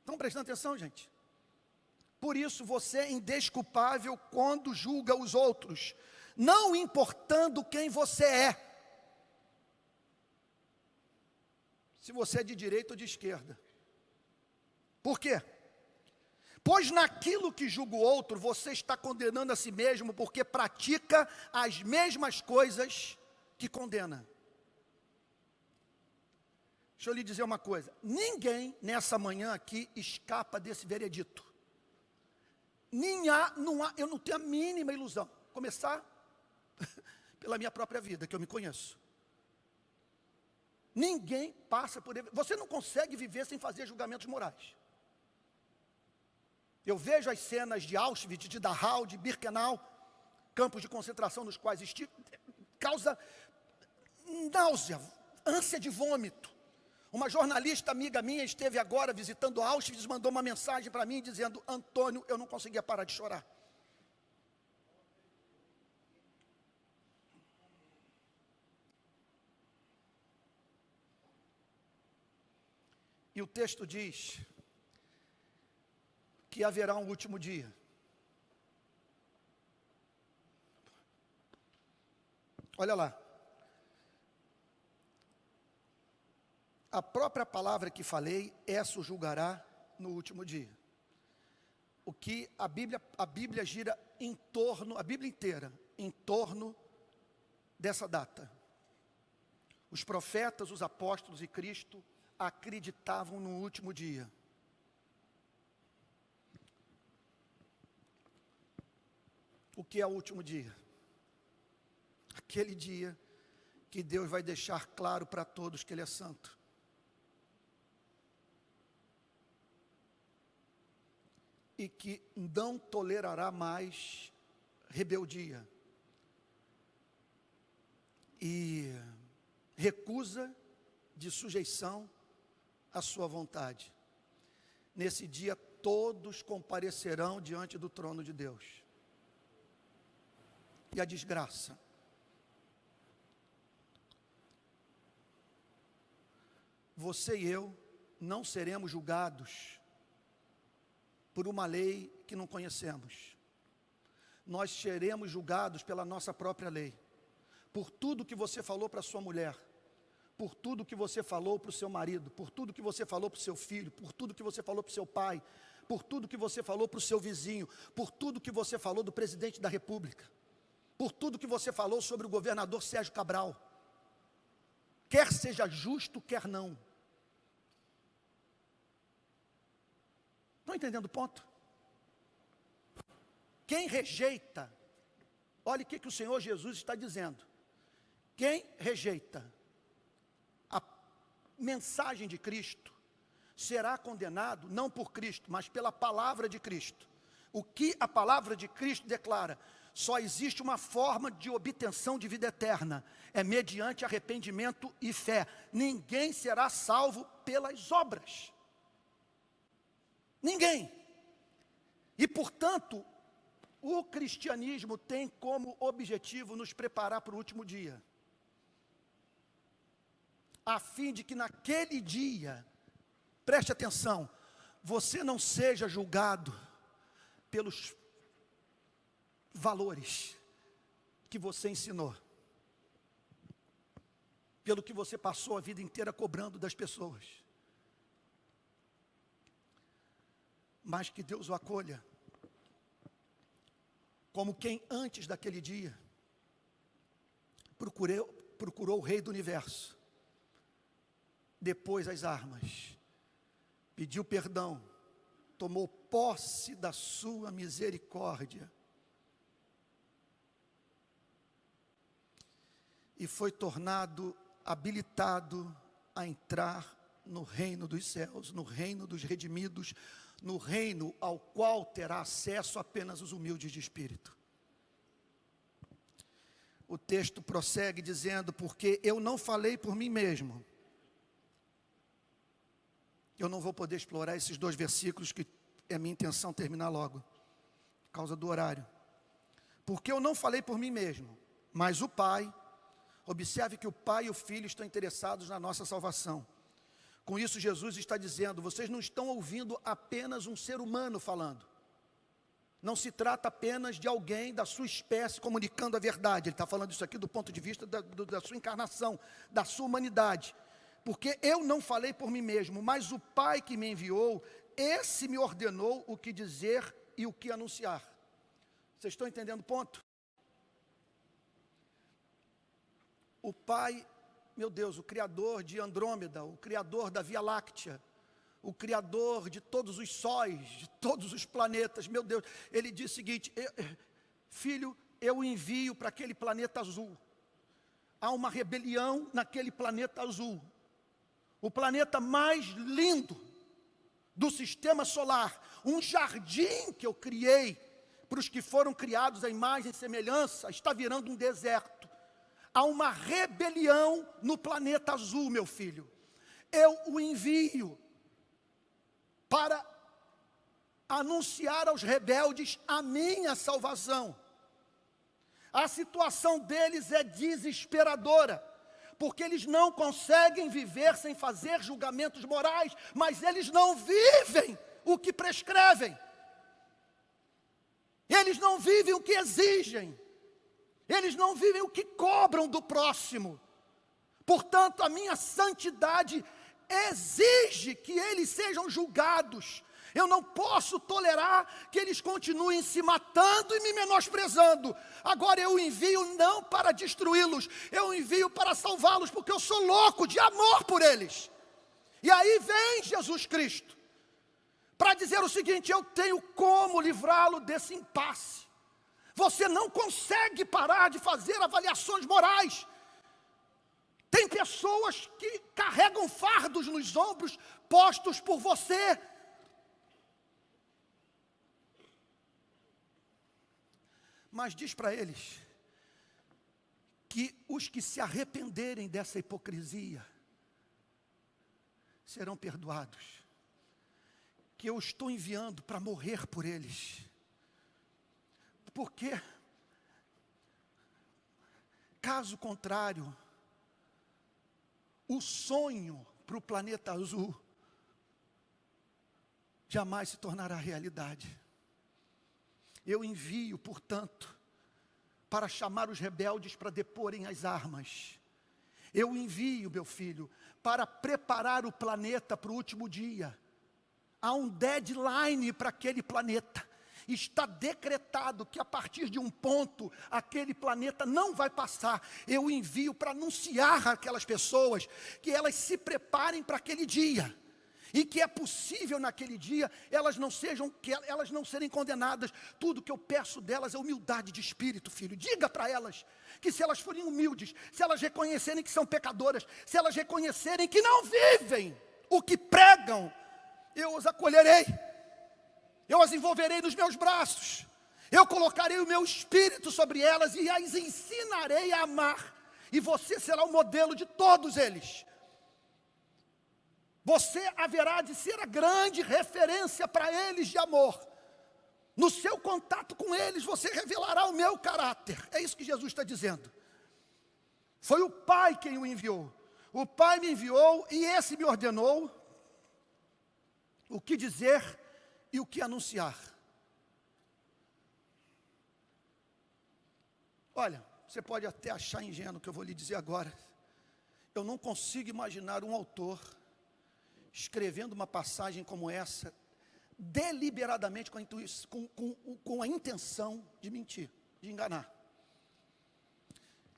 Estão prestando atenção, gente? Por isso, você é indesculpável quando julga os outros, não importando quem você é. Se você é de direita ou de esquerda. Por quê? Pois naquilo que julga o outro, você está condenando a si mesmo, porque pratica as mesmas coisas que condena. Deixa eu lhe dizer uma coisa: ninguém nessa manhã aqui escapa desse veredito. Eu não tenho a mínima ilusão. Começar pela minha própria vida, que eu me conheço. Ninguém passa por... Você não consegue viver sem fazer julgamentos morais. Eu vejo as cenas de Auschwitz, de Dachau, de Birkenau, campos de concentração nos quais estive, causa náusea, ânsia de vômito. Uma jornalista amiga minha esteve agora visitando Auschwitz, mandou uma mensagem para mim dizendo: Antônio, eu não conseguia parar de chorar. E o texto diz que haverá um último dia. Olha lá. A própria palavra que falei, essa o julgará no último dia. O que a Bíblia gira em torno, a Bíblia inteira, em torno dessa data. Os profetas, os apóstolos e Cristo acreditavam no último dia. O que é o último dia? Aquele dia que Deus vai deixar claro para todos que Ele é santo. E que não tolerará mais rebeldia e recusa de sujeição à sua vontade. Nesse dia todos comparecerão diante do trono de Deus. E a desgraça. Você e eu não seremos julgados por uma lei que não conhecemos. Nós seremos julgados pela nossa própria lei. Por tudo que você falou para sua mulher, por tudo que você falou para o seu marido, por tudo que você falou para o seu filho, por tudo que você falou para o seu pai, por tudo que você falou para o seu vizinho, por tudo que você falou do presidente da República, por tudo que você falou sobre o governador Sérgio Cabral. Quer seja justo, quer não. Estão entendendo o ponto? Quem rejeita, olha o que o Senhor Jesus está dizendo. Quem rejeita a mensagem de Cristo será condenado não por Cristo, mas pela palavra de Cristo. O que a palavra de Cristo declara? Só existe uma forma de obtenção de vida eterna, é mediante arrependimento e fé. Ninguém será salvo pelas obras. Ninguém. E portanto, o cristianismo tem como objetivo nos preparar para o último dia, a fim de que naquele dia, preste atenção, você não seja julgado pelos valores que você ensinou, pelo que você passou a vida inteira cobrando das pessoas, mas que Deus o acolha como quem antes daquele dia procurou o Rei do Universo, depois as armas, pediu perdão, tomou posse da sua misericórdia e foi tornado habilitado a entrar no reino dos céus, no reino dos redimidos, no reino ao qual terá acesso apenas os humildes de espírito. O texto prossegue dizendo: porque eu não falei por mim mesmo. Eu não vou poder explorar esses dois versículos, que é minha intenção terminar logo, por causa do horário. Porque eu não falei por mim mesmo, mas o Pai, observe que o Pai e o Filho estão interessados na nossa salvação. Com isso Jesus está dizendo: vocês não estão ouvindo apenas um ser humano falando. Não se trata apenas de alguém da sua espécie comunicando a verdade. Ele está falando isso aqui do ponto de vista da sua encarnação, da sua humanidade. Porque eu não falei por mim mesmo, mas o Pai que me enviou, esse me ordenou o que dizer e o que anunciar. Vocês estão entendendo o ponto? O Pai, meu Deus, o Criador de Andrômeda, o Criador da Via Láctea, o Criador de todos os sóis, de todos os planetas, meu Deus, Ele diz o seguinte: filho, eu envio para aquele planeta azul. Há uma rebelião naquele planeta azul, o planeta mais lindo do sistema solar, um jardim que eu criei para os que foram criados à imagem e semelhança, está virando um deserto. Há uma rebelião no planeta azul, meu filho. Eu o envio para anunciar aos rebeldes a minha salvação. A situação deles é desesperadora, porque eles não conseguem viver sem fazer julgamentos morais, mas eles não vivem o que prescrevem. Eles não vivem o que exigem. Eles não vivem o que cobram do próximo. Portanto, a minha santidade exige que eles sejam julgados. Eu não posso tolerar que eles continuem se matando e me menosprezando. Agora eu envio não para destruí-los, eu envio para salvá-los, porque eu sou louco de amor por eles. E aí vem Jesus Cristo para dizer o seguinte: eu tenho como livrá-lo desse impasse. Você não consegue parar de fazer avaliações morais. Tem pessoas que carregam fardos nos ombros postos por você. Mas diz para eles que os que se arrependerem dessa hipocrisia serão perdoados. Que eu estou enviando para morrer por eles. Porque, caso contrário, o sonho para o planeta azul jamais se tornará realidade. Eu envio, portanto, para chamar os rebeldes para deporem as armas. Eu envio, meu filho, para preparar o planeta para o último dia. Há um deadline para aquele planeta. Está decretado que a partir de um ponto, aquele planeta não vai passar. Eu envio para anunciar àquelas pessoas que elas se preparem para aquele dia. E que é possível naquele dia elas não serem condenadas. Tudo que eu peço delas é humildade de espírito, filho. Diga para elas que se elas forem humildes, se elas reconhecerem que são pecadoras, se elas reconhecerem que não vivem o que pregam, eu os acolherei. Eu as envolverei nos meus braços. Eu colocarei o meu espírito sobre elas e as ensinarei a amar. E você será o modelo de todos eles. Você haverá de ser a grande referência para eles de amor. No seu contato com eles, você revelará o meu caráter. É isso que Jesus está dizendo. Foi o Pai quem o enviou. O Pai me enviou e esse me ordenou o que dizer e o que anunciar. Olha, você pode até achar ingênuo o que eu vou lhe dizer agora. Eu não consigo imaginar um autor escrevendo uma passagem como essa, deliberadamente com a intenção de mentir, de enganar.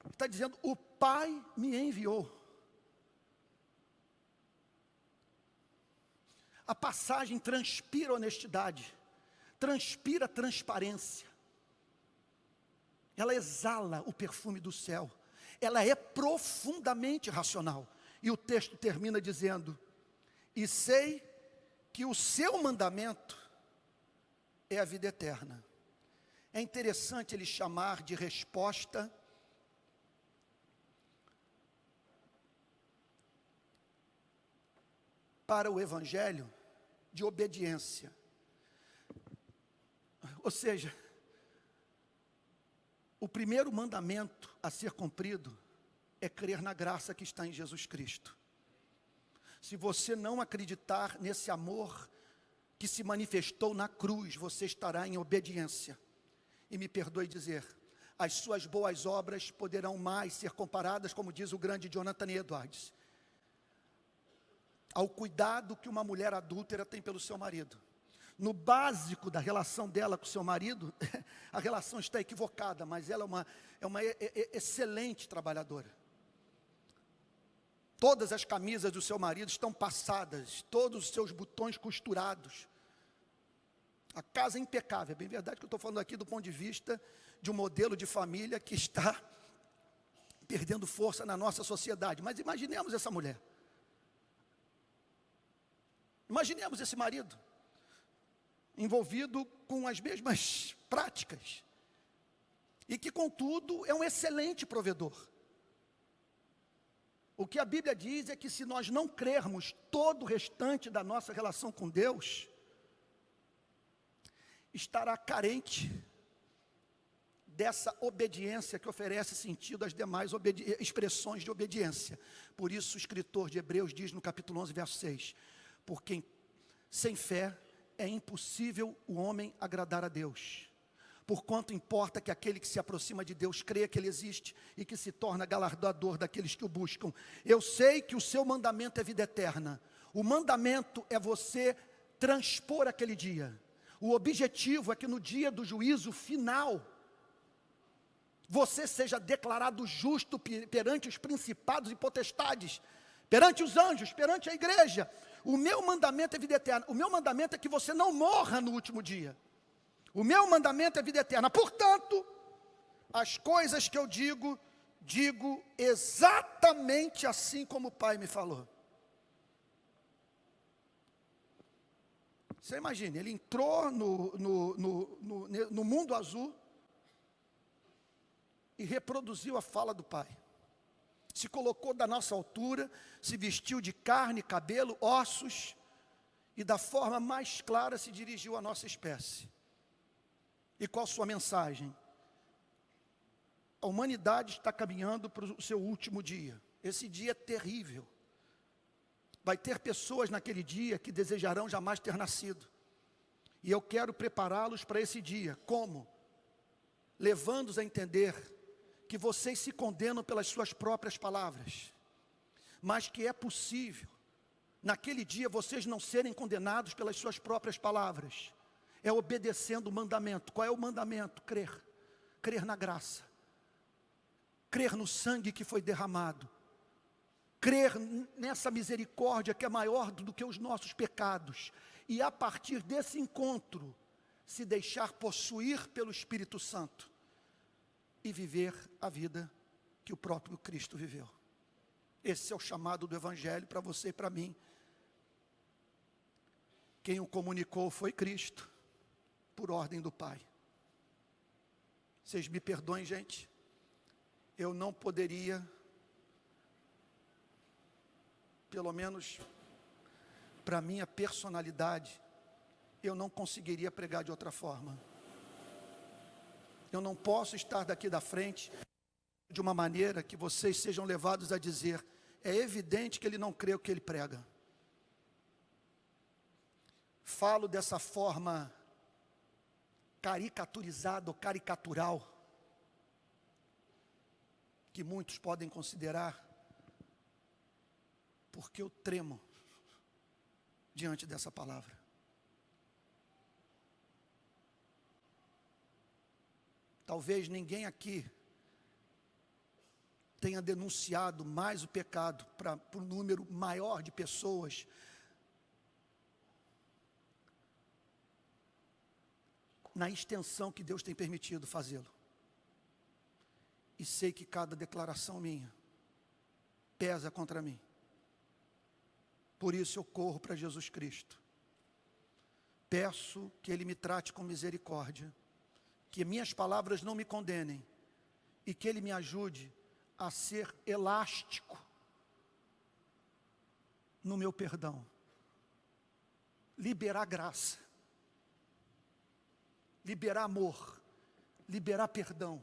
Ele está dizendo: o Pai me enviou. A passagem transpira honestidade, transpira transparência. Ela exala o perfume do céu. Ela é profundamente racional. E o texto termina dizendo: e sei que o seu mandamento é a vida eterna. É interessante ele chamar de resposta para o Evangelho de obediência. Ou seja, o primeiro mandamento a ser cumprido é crer na graça que está em Jesus Cristo. Se você não acreditar nesse amor que se manifestou na cruz, você estará em obediência. E me perdoe dizer, as suas boas obras poderão mais ser comparadas, como diz o grande Jonathan Edwards, ao cuidado que uma mulher adúltera tem pelo seu marido. No básico da relação dela com o seu marido, a relação está equivocada, mas ela é uma excelente trabalhadora. Todas as camisas do seu marido estão passadas, todos os seus botões costurados. A casa é impecável. É bem verdade que eu estou falando aqui do ponto de vista de um modelo de família que está perdendo força na nossa sociedade. Mas imaginemos essa mulher. Imaginemos esse marido. envolvido com as mesmas práticas, e que, contudo, é um excelente provedor. O que a Bíblia diz é que se nós não crermos todo o restante da nossa relação com Deus, estará carente dessa obediência que oferece sentido às demais expressões de obediência. Por isso o escritor de Hebreus diz no capítulo 11, verso 6, porque sem fé é impossível o homem agradar a Deus. Porquanto importa que aquele que se aproxima de Deus creia que Ele existe e que se torna galardoador daqueles que o buscam. Eu sei que o seu mandamento é vida eterna. O mandamento é você transpor aquele dia. O objetivo é que no dia do juízo final, você seja declarado justo perante os principados e potestades, perante os anjos, perante a igreja. O meu mandamento é vida eterna. O meu mandamento é que você não morra no último dia. O meu mandamento é vida eterna. Portanto, as coisas que eu digo exatamente assim como o Pai me falou. Você imagina, ele entrou no mundo azul e reproduziu a fala do Pai. Se colocou da nossa altura, se vestiu de carne, cabelo, ossos, e da forma mais clara se dirigiu à nossa espécie. E qual sua mensagem? A humanidade está caminhando para o seu último dia. Esse dia é terrível. Vai ter pessoas naquele dia que desejarão jamais ter nascido. E eu quero prepará-los para esse dia. Como? Levando-os a entender que vocês se condenam pelas suas próprias palavras, mas que é possível, naquele dia, vocês não serem condenados pelas suas próprias palavras. É obedecendo o mandamento. Qual é o mandamento? Crer. Crer na graça. Crer no sangue que foi derramado. Crer nessa misericórdia que é maior do que os nossos pecados. E a partir desse encontro, se deixar possuir pelo Espírito Santo. E viver a vida que o próprio Cristo viveu. Esse é o chamado do Evangelho para você e para mim. Quem o comunicou foi Cristo, por ordem do Pai. Vocês me perdoem, gente, eu não poderia, pelo menos para minha personalidade, eu não conseguiria pregar de outra forma. Eu não posso estar daqui da frente de uma maneira que vocês sejam levados a dizer, é evidente que ele não crê o que ele prega. Falo dessa forma caricaturizada ou caricatural, que muitos podem considerar, porque eu tremo diante dessa palavra. Talvez ninguém aqui tenha denunciado mais o pecado para um número maior de pessoas, na extensão que Deus tem permitido fazê-lo. E sei que cada declaração minha pesa contra mim. Por isso eu corro para Jesus Cristo. Peço que Ele me trate com misericórdia, que minhas palavras não me condenem, e que Ele me ajude a ser elástico no meu perdão. Liberar graça. Liberar amor, liberar perdão,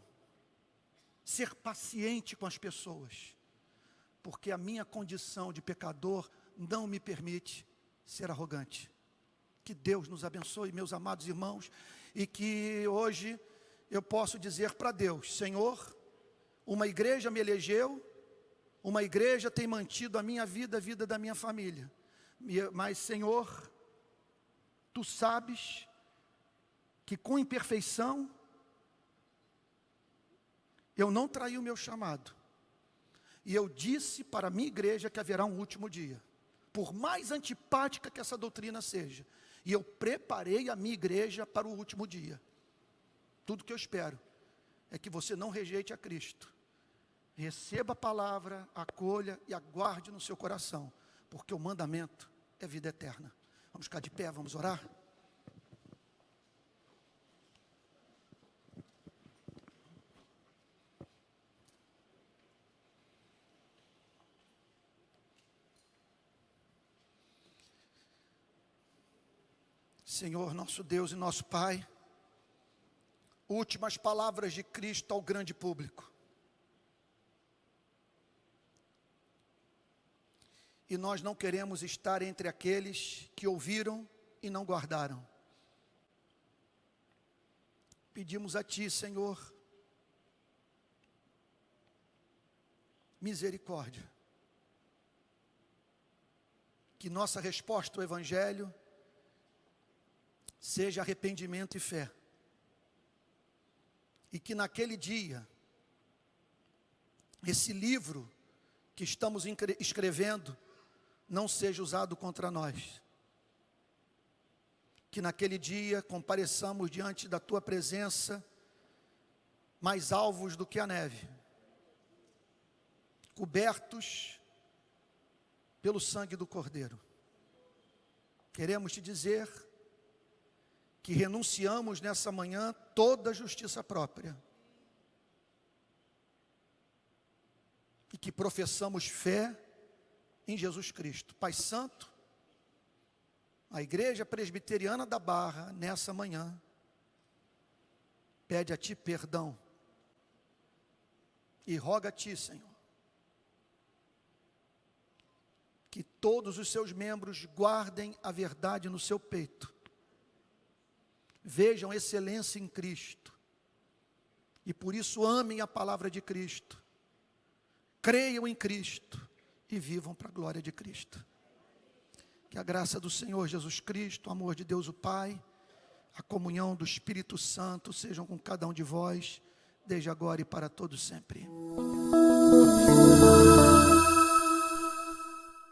ser paciente com as pessoas, porque a minha condição de pecador não me permite ser arrogante. Que Deus nos abençoe, meus amados irmãos, e que hoje eu posso dizer para Deus, Senhor, uma igreja me elegeu, uma igreja tem mantido a minha vida, a vida da minha família, mas Senhor, Tu sabes que com imperfeição, eu não traí o meu chamado. E eu disse para a minha igreja que haverá um último dia. Por mais antipática que essa doutrina seja. E eu preparei a minha igreja para o último dia. Tudo que eu espero é que você não rejeite a Cristo. Receba a palavra, acolha e aguarde no seu coração. Porque o mandamento é vida eterna. Vamos ficar de pé, vamos orar? Senhor, nosso Deus e nosso Pai, últimas palavras de Cristo ao grande público. E nós não queremos estar entre aqueles que ouviram e não guardaram. Pedimos a Ti, Senhor, misericórdia. Que nossa resposta ao Evangelho seja arrependimento e fé. E que naquele dia, esse livro que estamos escrevendo não seja usado contra nós. Que naquele dia compareçamos diante da Tua presença mais alvos do que a neve, cobertos pelo sangue do Cordeiro. Queremos Te dizer que renunciamos nessa manhã toda justiça própria e que professamos fé em Jesus Cristo. Pai Santo, a Igreja Presbiteriana da Barra, nessa manhã, pede a Ti perdão e roga a Ti, Senhor, que todos os seus membros guardem a verdade no seu peito, vejam excelência em Cristo, e por isso amem a palavra de Cristo, creiam em Cristo, e vivam para a glória de Cristo. Que a graça do Senhor Jesus Cristo, o amor de Deus o Pai, a comunhão do Espírito Santo sejam com cada um de vós, desde agora e para todo sempre. Amém.